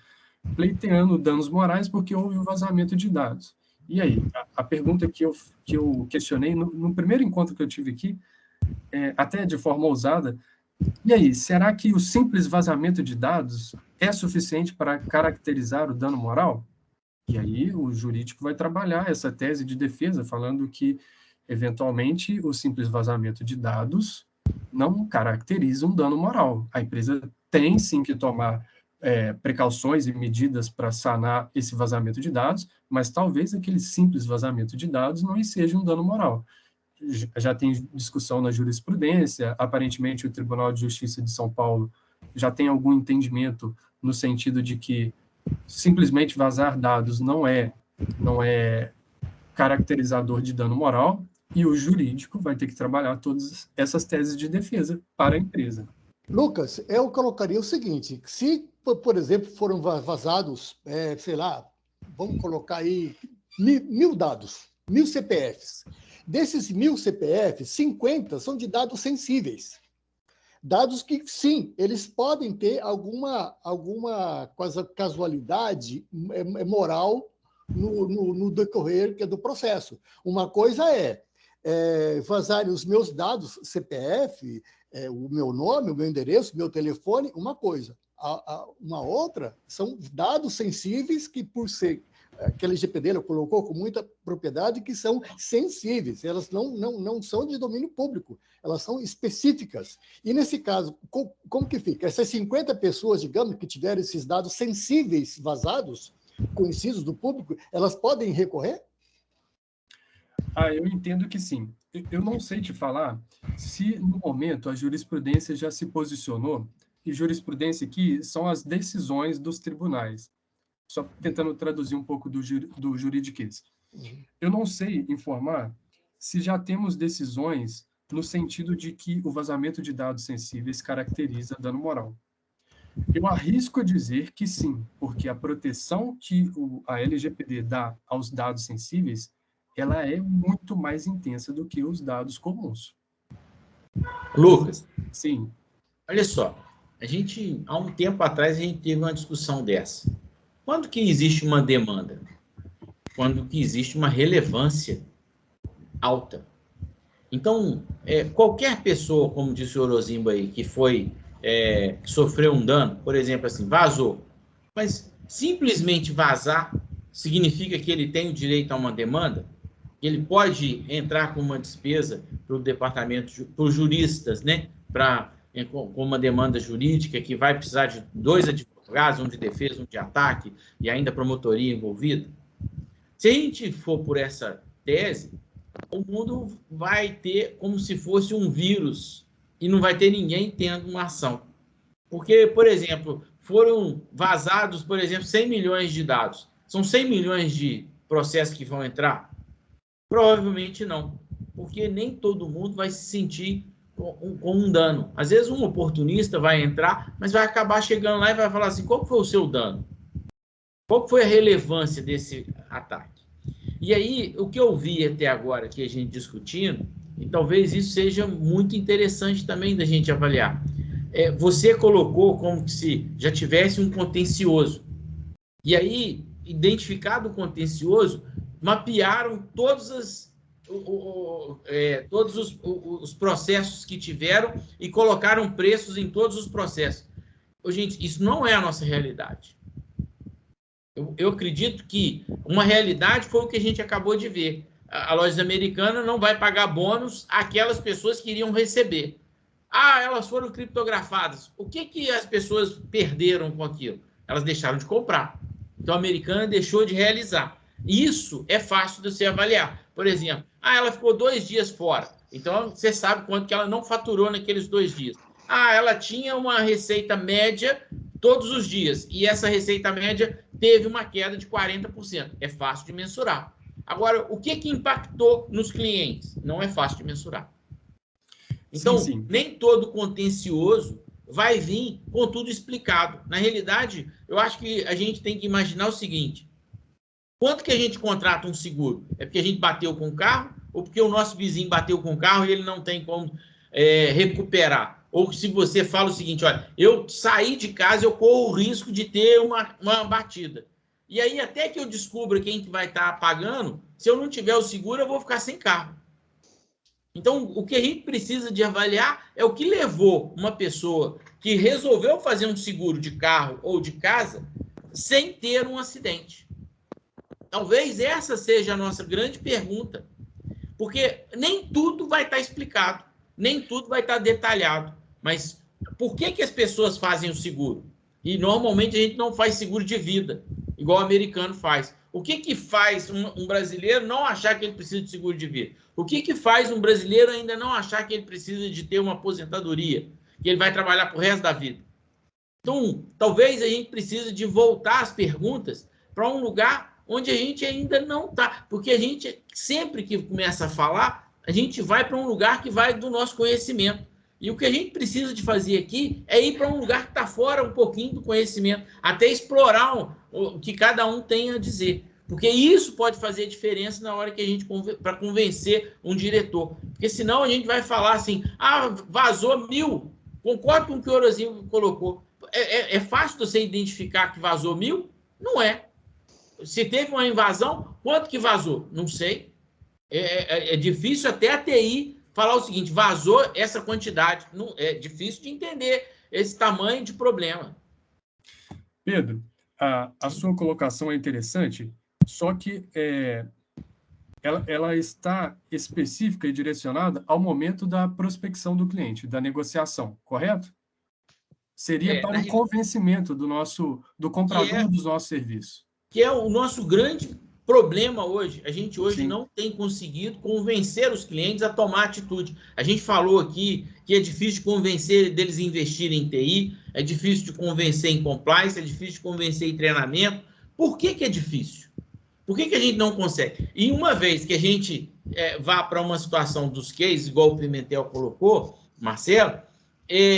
pleiteando danos morais porque houve um vazamento de dados. E aí, a pergunta que eu questionei no primeiro encontro que eu tive aqui, até de forma ousada, e aí, será que o simples vazamento de dados é suficiente para caracterizar o dano moral? E aí o jurídico vai trabalhar essa tese de defesa, falando que, eventualmente, o simples vazamento de dados não caracteriza um dano moral. A empresa tem, sim, que tomar precauções e medidas para sanar esse vazamento de dados, mas talvez aquele simples vazamento de dados não seja um dano moral. Já tem discussão na jurisprudência, aparentemente o Tribunal de Justiça de São Paulo já tem algum entendimento no sentido de que simplesmente vazar dados não é caracterizador de dano moral, e o jurídico vai ter que trabalhar todas essas teses de defesa para a empresa. Lucas, eu colocaria o seguinte: se, por exemplo, foram vazados, sei lá, vamos colocar aí 1.000 dados, 1.000 CPFs. Desses 1.000 CPFs, 50 são de dados sensíveis. Dados que, sim, eles podem ter alguma casualidade moral no decorrer do processo. Uma coisa vazarem os meus dados CPF, o meu nome, o meu endereço, o meu telefone, uma coisa. Uma outra são dados sensíveis que, por ser que a LGPD ela colocou com muita propriedade, que são sensíveis, elas não são de domínio público, elas são específicas. E, nesse caso, como que fica? Essas 50 pessoas, digamos, que tiveram esses dados sensíveis vazados, conhecidos do público, elas podem recorrer? Eu entendo que sim. Eu não sei te falar se, no momento, a jurisprudência já se posicionou, e jurisprudência aqui são as decisões dos tribunais. Só tentando traduzir um pouco do juridiquês. Eu não sei informar se já temos decisões no sentido de que o vazamento de dados sensíveis caracteriza dano moral. Eu arrisco a dizer que sim, porque a proteção que a LGPD dá aos dados sensíveis, ela é muito mais intensa do que os dados comuns. Lucas, Sim. olha só, há um tempo atrás, a gente teve uma discussão dessa. Quando que existe uma demanda? Quando que existe uma relevância alta. Então, qualquer pessoa, como disse o Orozimbo aí, que sofreu um dano, por exemplo, assim, vazou, mas simplesmente vazar significa que ele tem o direito a uma demanda? Ele pode entrar com uma despesa para o departamento, para os juristas, né? Com uma demanda jurídica que vai precisar de 2 advogados, um de defesa, um de ataque, e ainda promotoria envolvida. Se a gente for por essa tese, o mundo vai ter como se fosse um vírus e não vai ter ninguém tendo uma ação. Porque, por exemplo, foram vazados, por exemplo, 100 milhões de dados. São 100 milhões de processos que vão entrar? Provavelmente não, porque nem todo mundo vai se sentir com um dano. Às vezes um oportunista vai entrar, mas vai acabar chegando lá e vai falar assim, qual foi o seu dano? Qual foi a relevância desse ataque? E aí, o que eu vi até agora que a gente discutindo, e talvez isso seja muito interessante também da gente avaliar, você colocou como se já tivesse um contencioso. E aí, identificado o contencioso, mapearam todos os processos que tiveram e colocaram preços em todos os processos. Gente, isso não é a nossa realidade. Eu acredito que uma realidade foi o que a gente acabou de ver. A loja americana não vai pagar bônus àquelas pessoas que iriam receber. Elas foram criptografadas. O que as pessoas perderam com aquilo? Elas deixaram de comprar. Então, a americana deixou de realizar. Isso é fácil de você avaliar. Por exemplo, ela ficou 2 dias fora. Então, você sabe quanto que ela não faturou naqueles 2 dias. Ela tinha uma receita média todos os dias. E essa receita média teve uma queda de 40%. É fácil de mensurar. Agora, o que impactou nos clientes? Não é fácil de mensurar. Então, sim. Nem todo contencioso vai vir com tudo explicado. Na realidade, eu acho que a gente tem que imaginar o seguinte: quanto que a gente contrata um seguro? É porque a gente bateu com o carro ou porque o nosso vizinho bateu com o carro e ele não tem como recuperar? Ou se você fala o seguinte, olha, eu saí de casa, eu corro o risco de ter uma batida. E aí, até que eu descubra quem que vai estar pagando, se eu não tiver o seguro, eu vou ficar sem carro. Então, o que a gente precisa de avaliar é o que levou uma pessoa que resolveu fazer um seguro de carro ou de casa sem ter um acidente. Talvez essa seja a nossa grande pergunta, porque nem tudo vai estar explicado, nem tudo vai estar detalhado, mas por que as pessoas fazem o seguro? E normalmente a gente não faz seguro de vida, igual o americano faz. O que faz um brasileiro não achar que ele precisa de seguro de vida? O que faz um brasileiro ainda não achar que ele precisa de ter uma aposentadoria, que ele vai trabalhar pro resto da vida? Então, talvez a gente precise de voltar as perguntas para um lugar onde a gente ainda não está. Porque a gente, sempre que começa a falar, a gente vai para um lugar que vai do nosso conhecimento. E o que a gente precisa de fazer aqui é ir para um lugar que está fora um pouquinho do conhecimento, até explorar o que cada um tem a dizer. Porque isso pode fazer diferença na hora que a gente, para convencer um diretor. Porque senão a gente vai falar assim, vazou 1.000. Concordo com o que o Orozimbo colocou. É fácil você identificar que vazou 1.000? Não é. Se teve uma invasão, quanto que vazou? Não sei. É difícil até a TI falar o seguinte, vazou essa quantidade. Não, é difícil de entender esse tamanho de problema. Pedro, a sua colocação é interessante, só que ela está específica e direcionada ao momento da prospecção do cliente, da negociação, correto? Seria para o convencimento do comprador dos nossos serviços. Que é o nosso grande problema hoje. A gente hoje Sim. não tem conseguido convencer os clientes a tomar atitude. A gente falou aqui que é difícil de convencer deles investirem em TI, é difícil de convencer em compliance, é difícil de convencer em treinamento. Por que é difícil? Por que a gente não consegue? E uma vez que a gente vá para uma situação dos cases, igual o Pimentel colocou, Marcelo,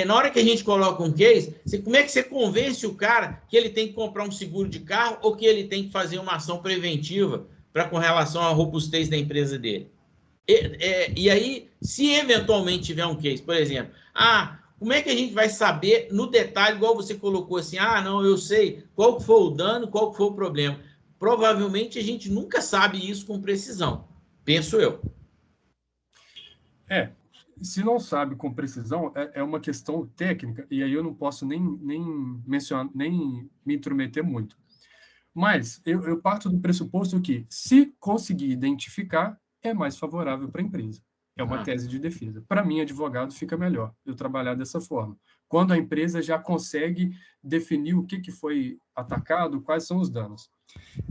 na hora que a gente coloca um case, como é que você convence o cara que ele tem que comprar um seguro de carro ou que ele tem que fazer uma ação preventiva com relação à robustez da empresa dele? E aí, se eventualmente tiver um case, por exemplo, como é que a gente vai saber no detalhe, igual você colocou assim, não, eu sei qual que foi o dano, qual que foi o problema. Provavelmente a gente nunca sabe isso com precisão, penso eu. Se não sabe com precisão, é uma questão técnica, e aí eu não posso nem mencionar, nem me intrometer muito. Mas eu parto do pressuposto que, se conseguir identificar, é mais favorável para a empresa. É uma tese de defesa. Para mim, advogado, fica melhor eu trabalhar dessa forma. Quando a empresa já consegue definir o que foi atacado, quais são os danos.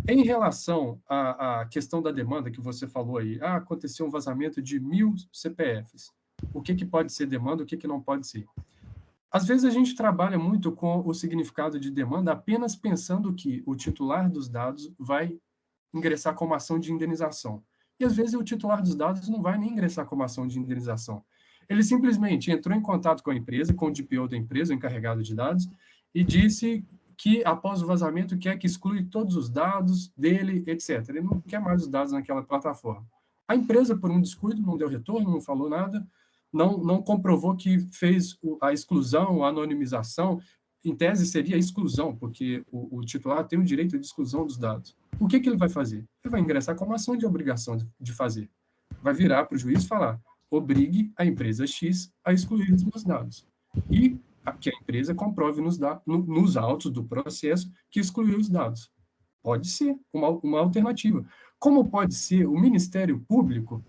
Em relação à questão da demanda que você falou aí, aconteceu um vazamento de 1.000 CPFs. O que pode ser demanda, o que não pode ser? Às vezes a gente trabalha muito com o significado de demanda apenas pensando que o titular dos dados vai ingressar com uma ação de indenização. E às vezes o titular dos dados não vai nem ingressar com uma ação de indenização. Ele simplesmente entrou em contato com a empresa, com o DPO da empresa, o encarregado de dados, e disse que após o vazamento quer que exclui todos os dados dele, etc. Ele não quer mais os dados naquela plataforma. A empresa, por um descuido, não deu retorno, não falou nada, não comprovou que fez a exclusão, a anonimização. Em tese, seria a exclusão, porque o titular tem o direito de exclusão dos dados. O que ele vai fazer? Ele vai ingressar com uma ação de obrigação de fazer. Vai virar para o juiz e falar: obrigue a empresa X a excluir os meus dados. E que a empresa comprove nos autos do processo que excluiu os dados. Pode ser uma alternativa. Como pode ser o Ministério Público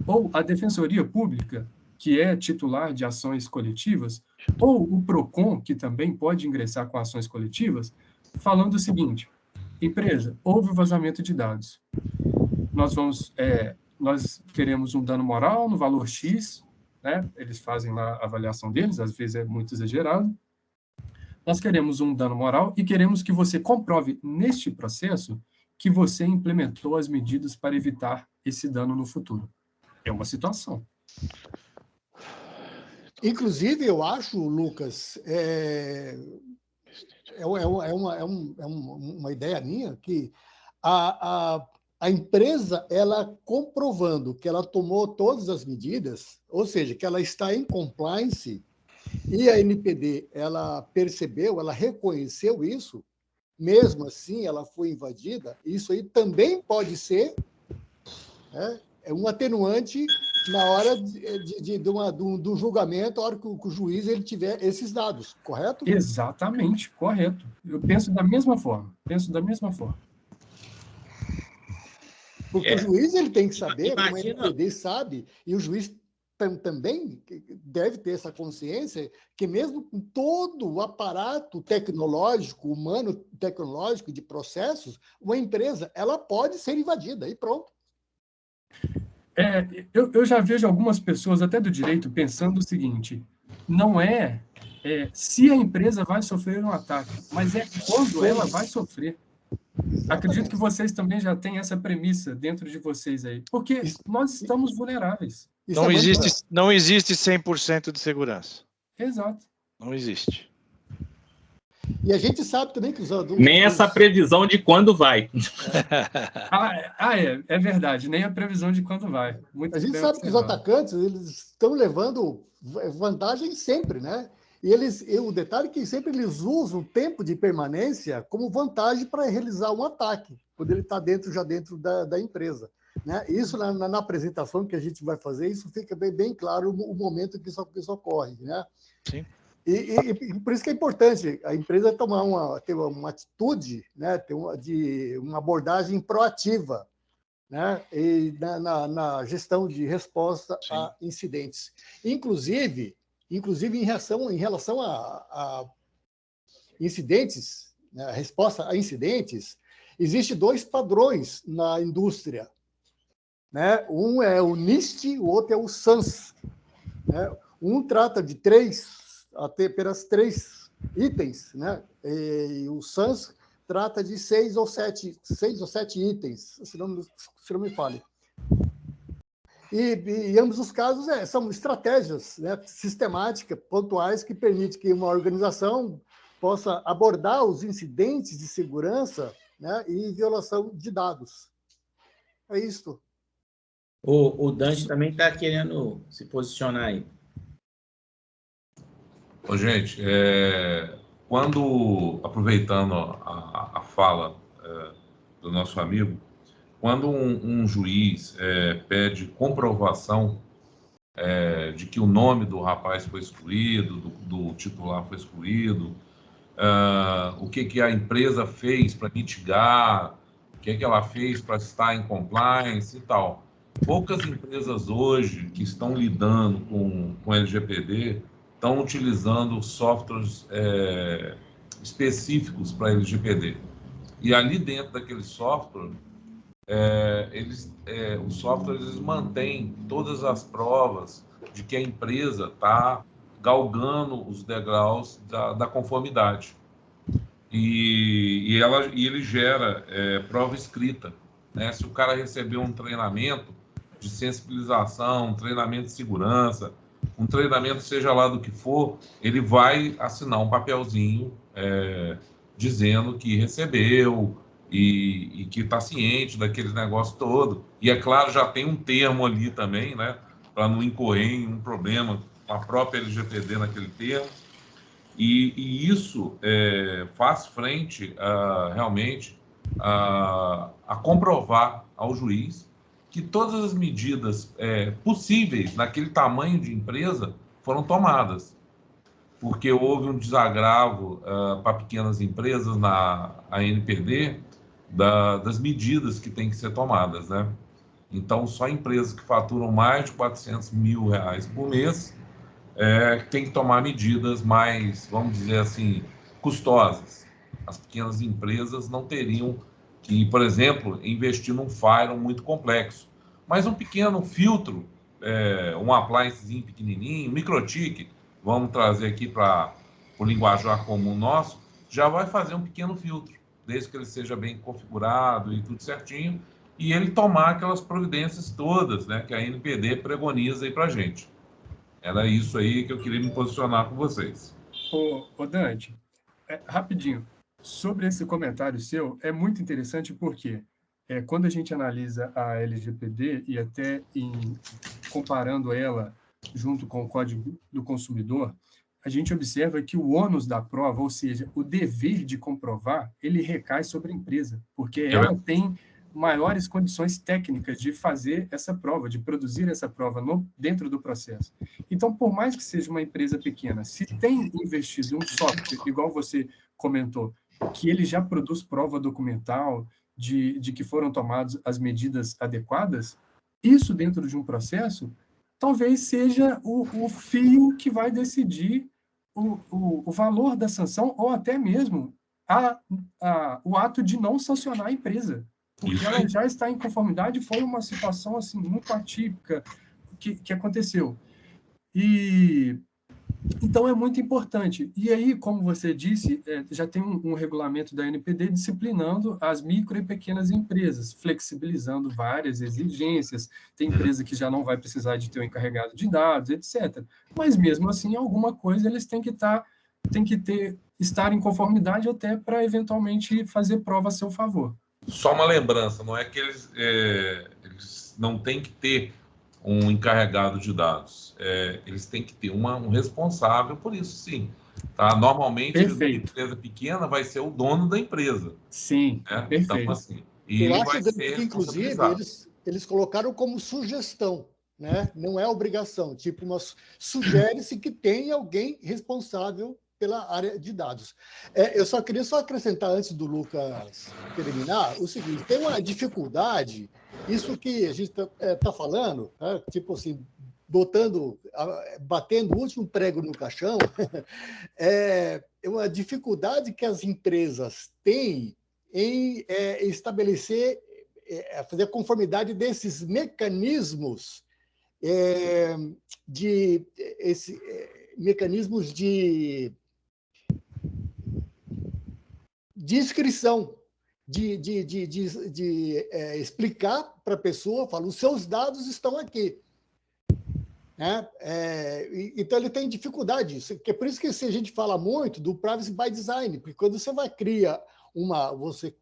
ou a Defensoria Pública, que é titular de ações coletivas, ou o PROCON, que também pode ingressar com ações coletivas, falando o seguinte: empresa, houve vazamento de dados. Nós queremos um dano moral no valor X, né? Eles fazem lá a avaliação deles, às vezes é muito exagerado. Nós queremos um dano moral e queremos que você comprove neste processo que você implementou as medidas para evitar esse dano no futuro. É uma situação. Inclusive, eu acho, Lucas, uma ideia minha que a empresa, ela comprovando que ela tomou todas as medidas, ou seja, que ela está em compliance, e a NPD, ela percebeu, ela reconheceu isso, mesmo assim ela foi invadida, isso aí também pode ser um atenuante na hora do julgamento, a hora que o juiz ele tiver esses dados, correto? Exatamente, correto. Eu penso da mesma forma. Porque o juiz ele tem que saber, como a NPD sabe, e o juiz também deve ter essa consciência que mesmo com todo o aparato tecnológico, humano tecnológico de processos, uma empresa ela pode ser invadida e pronto. Eu já vejo algumas pessoas, até do direito, pensando o seguinte: não é se a empresa vai sofrer um ataque, mas é quando ela vai sofrer. Exatamente. Acredito que vocês também já têm essa premissa dentro de vocês aí, porque nós estamos vulneráveis. Não existe 100% de segurança. Exato. Não existe. E a gente sabe também que os adultos... Nem essa previsão de quando vai. É verdade, nem a previsão de quando vai. A gente sabe que os atacantes eles estão levando vantagem sempre, né? E o detalhe é que sempre eles usam o tempo de permanência como vantagem para realizar um ataque, quando ele está dentro da empresa. Né? Isso, na apresentação que a gente vai fazer, isso fica bem claro o momento que isso ocorre. Né? Sim. E por isso que é importante a empresa ter uma atitude, né? Ter uma abordagem proativa, né? E na gestão de resposta Sim. a incidentes. Inclusive em relação a incidentes, né? A resposta a incidentes, existem 2 padrões na indústria. Né? Um é o NIST, o outro é o SANS. Né? Um trata de apenas 3 itens, né? E o SANS trata de 6 ou 7 itens, se não me falhe. E em ambos os casos são estratégias, né, sistemáticas, pontuais, que permitem que uma organização possa abordar os incidentes de segurança, né, e violação de dados. É isso. O Dante também está querendo se posicionar aí. Ô, gente, aproveitando a fala do nosso amigo, quando um juiz pede comprovação de que o nome do rapaz foi excluído, do titular foi excluído, o que a empresa fez para mitigar, o que ela fez para estar em compliance e tal. Poucas empresas hoje que estão lidando com LGPD estão utilizando softwares específicos para LGPD. E ali dentro daquele software, os softwares mantêm todas as provas de que a empresa está galgando os degraus da conformidade. E ele gera prova escrita, né? Se o cara recebeu um treinamento de sensibilização, um treinamento de segurança, um treinamento seja lá do que for, ele vai assinar um papelzinho dizendo que recebeu e que está ciente daquele negócio todo. E, é claro, já tem um termo ali também, né? Para não incorrer em um problema com a própria LGPD naquele termo. E isso faz frente realmente a comprovar ao juiz que todas as medidas possíveis naquele tamanho de empresa foram tomadas, porque houve um desagravo para pequenas empresas na ANPD das medidas que têm que ser tomadas, né? Então, só empresas que faturam mais de R$400 mil por mês tem que tomar medidas mais, vamos dizer assim, custosas. As pequenas empresas não teriam que, por exemplo, investir num firewall muito complexo. Mas um pequeno filtro, um appliancezinho pequenininho, um microtik, vamos trazer aqui para o linguajar comum nosso, já vai fazer um pequeno filtro, desde que ele seja bem configurado e tudo certinho, e ele tomar aquelas providências todas, né, que a NPD pregoniza aí para a gente. Era isso aí que eu queria me posicionar com vocês. Ô Dante, rapidinho, sobre esse comentário seu, é muito interessante porque quando a gente analisa a LGPD e até comparando ela junto com o Código do Consumidor, a gente observa que o ônus da prova, ou seja, o dever de comprovar, ele recai sobre a empresa, porque ela tem maiores condições técnicas de fazer essa prova, de produzir essa prova dentro do processo. Então, por mais que seja uma empresa pequena, se tem investido em um software, igual você comentou, que ele já produz prova documental de que foram tomadas as medidas adequadas, isso dentro de um processo talvez seja o fio que vai decidir o valor da sanção ou até mesmo o ato de não sancionar a empresa, porque ela já está em conformidade. Foi uma situação assim muito atípica que aconteceu. E então é muito importante. E aí, como você disse, já tem um regulamento da NPD disciplinando as micro e pequenas empresas, flexibilizando várias exigências. Tem empresa que já não vai precisar de ter um encarregado de dados, etc. Mas mesmo assim, alguma coisa eles têm que estar em conformidade até para eventualmente fazer prova a seu favor. Só uma lembrança, não é que eles não têm que ter um encarregado de dados. Eles têm que ter um responsável por isso, sim. Tá? Normalmente, uma empresa pequena vai ser o dono da empresa. Sim, né? perfeito. Então, assim, e eu ele acho vai ser que, inclusive, eles colocaram como sugestão, né? Não é obrigação. Tipo, sugere-se que tenha alguém responsável pela área de dados. Eu só queria acrescentar, antes do Lucas terminar, o seguinte: tem uma dificuldade, isso que a gente está falando, né? Tipo assim, batendo o último prego no caixão, é uma dificuldade que as empresas têm em estabelecer, fazer a conformidade desses mecanismos mecanismos de inscrição explicar para a pessoa, fala, os seus dados estão aqui. Então, ele tem dificuldade. É por isso que a gente fala muito do privacy by design, porque quando você vai criar você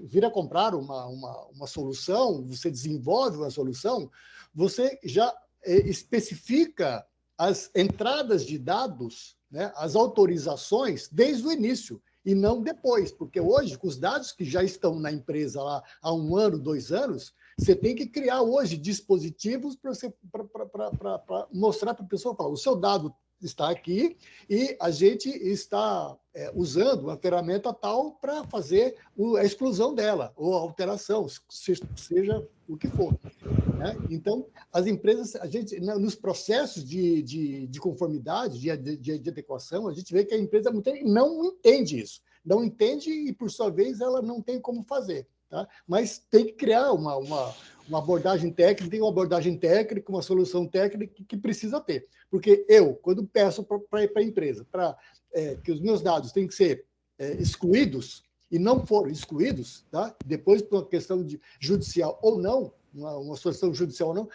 vira comprar uma solução, você desenvolve uma solução, você já especifica as entradas de dados, né, as autorizações, desde o início, e não depois, porque hoje, com os dados que já estão na empresa lá há 1 ano, 2 anos, você tem que criar hoje dispositivos para mostrar para a pessoa, falar, o seu dado está aqui e a gente está usando uma ferramenta tal para fazer a exclusão dela, ou a alteração, seja o que for. Né? Então, as empresas, a gente, nos processos de conformidade, de adequação, a gente vê que a empresa não entende isso. Não entende e, por sua vez, ela não tem como fazer. Tá? Mas tem que criar uma abordagem técnica, tem uma abordagem técnica, uma solução técnica que precisa ter. Porque eu, quando peço para a empresa que os meus dados têm que ser excluídos, e não foram excluídos, tá? Depois, por uma questão judicial ou não, uma solução judicial ou não,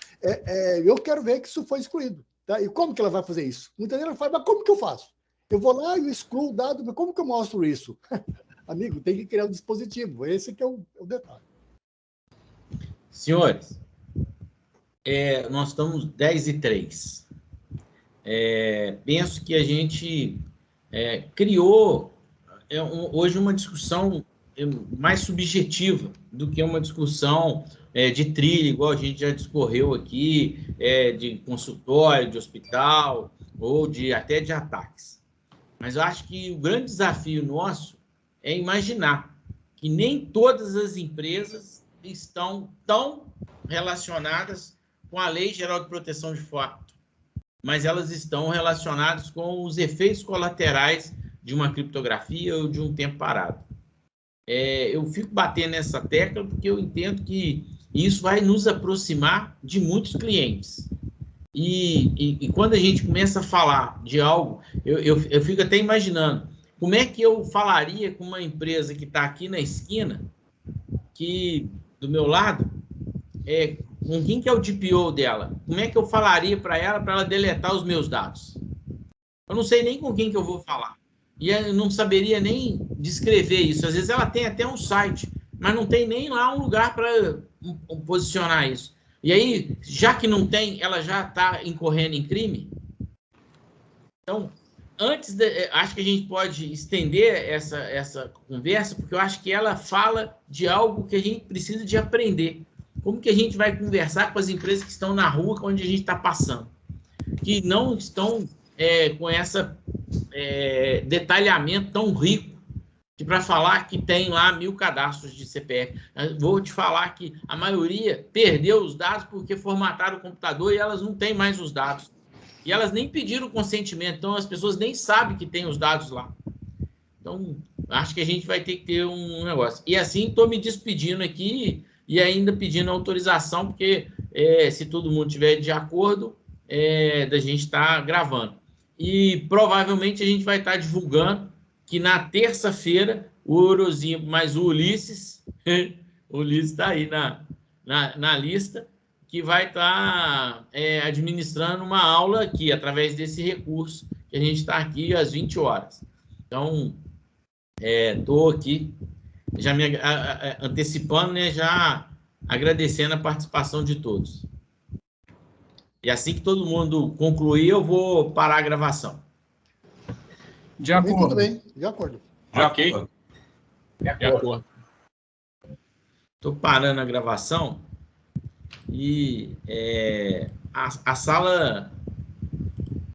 eu quero ver que isso foi excluído. Tá? E como que ela vai fazer isso? Muitas vezes ela fala, mas como que eu faço? Eu vou lá e excluo o dado, mas como que eu mostro isso? Amigo, tem que criar um dispositivo. Esse que é o detalhe. Senhores, nós estamos 10h03. Penso que a gente criou hoje uma discussão mais subjetiva do que uma discussão de trilha, igual a gente já discorreu aqui, de consultório, de hospital, ou até de ataques. Mas eu acho que o grande desafio nosso é imaginar que nem todas as empresas estão tão relacionadas com a Lei Geral de Proteção de Dados, mas elas estão relacionadas com os efeitos colaterais de uma criptografia ou de um tempo parado. Eu fico batendo nessa tecla porque eu entendo que isso vai nos aproximar de muitos clientes. E quando a gente começa a falar de algo, eu fico até imaginando como é que eu falaria com uma empresa que está aqui na esquina, que do meu lado, com quem que é o DPO dela? Como é que eu falaria para ela deletar os meus dados? Eu não sei nem com quem que eu vou falar. E eu não saberia nem descrever isso. Às vezes ela tem até um site, mas não tem nem lá um lugar para posicionar isso. E aí, já que não tem, ela já está incorrendo em crime? Então, acho que a gente pode estender essa conversa, porque eu acho que ela fala de algo que a gente precisa de aprender. Como que a gente vai conversar com as empresas que estão na rua, onde a gente está passando, que não estão com esse detalhamento tão rico, para falar que tem lá 1000 cadastros de CPF. Eu vou te falar que a maioria perdeu os dados porque formataram o computador e elas não têm mais os dados. E elas nem pediram consentimento, então as pessoas nem sabem que tem os dados lá. Então, acho que a gente vai ter que ter um negócio. E assim, estou me despedindo aqui e ainda pedindo autorização, porque se todo mundo estiver de acordo, da gente estar gravando. E provavelmente a gente vai estar divulgando que na terça-feira o Eurozinho, mais o Ulisses, o Ulisses está aí na lista, que vai estar administrando uma aula aqui, através desse recurso, que a gente está aqui às 20 horas. Então, estou aqui, já me antecipando, né, já agradecendo a participação de todos. E assim que todo mundo concluir, eu vou parar a gravação. De acordo. Tudo bem, de acordo. Ok. De acordo. Estou parando a gravação e a sala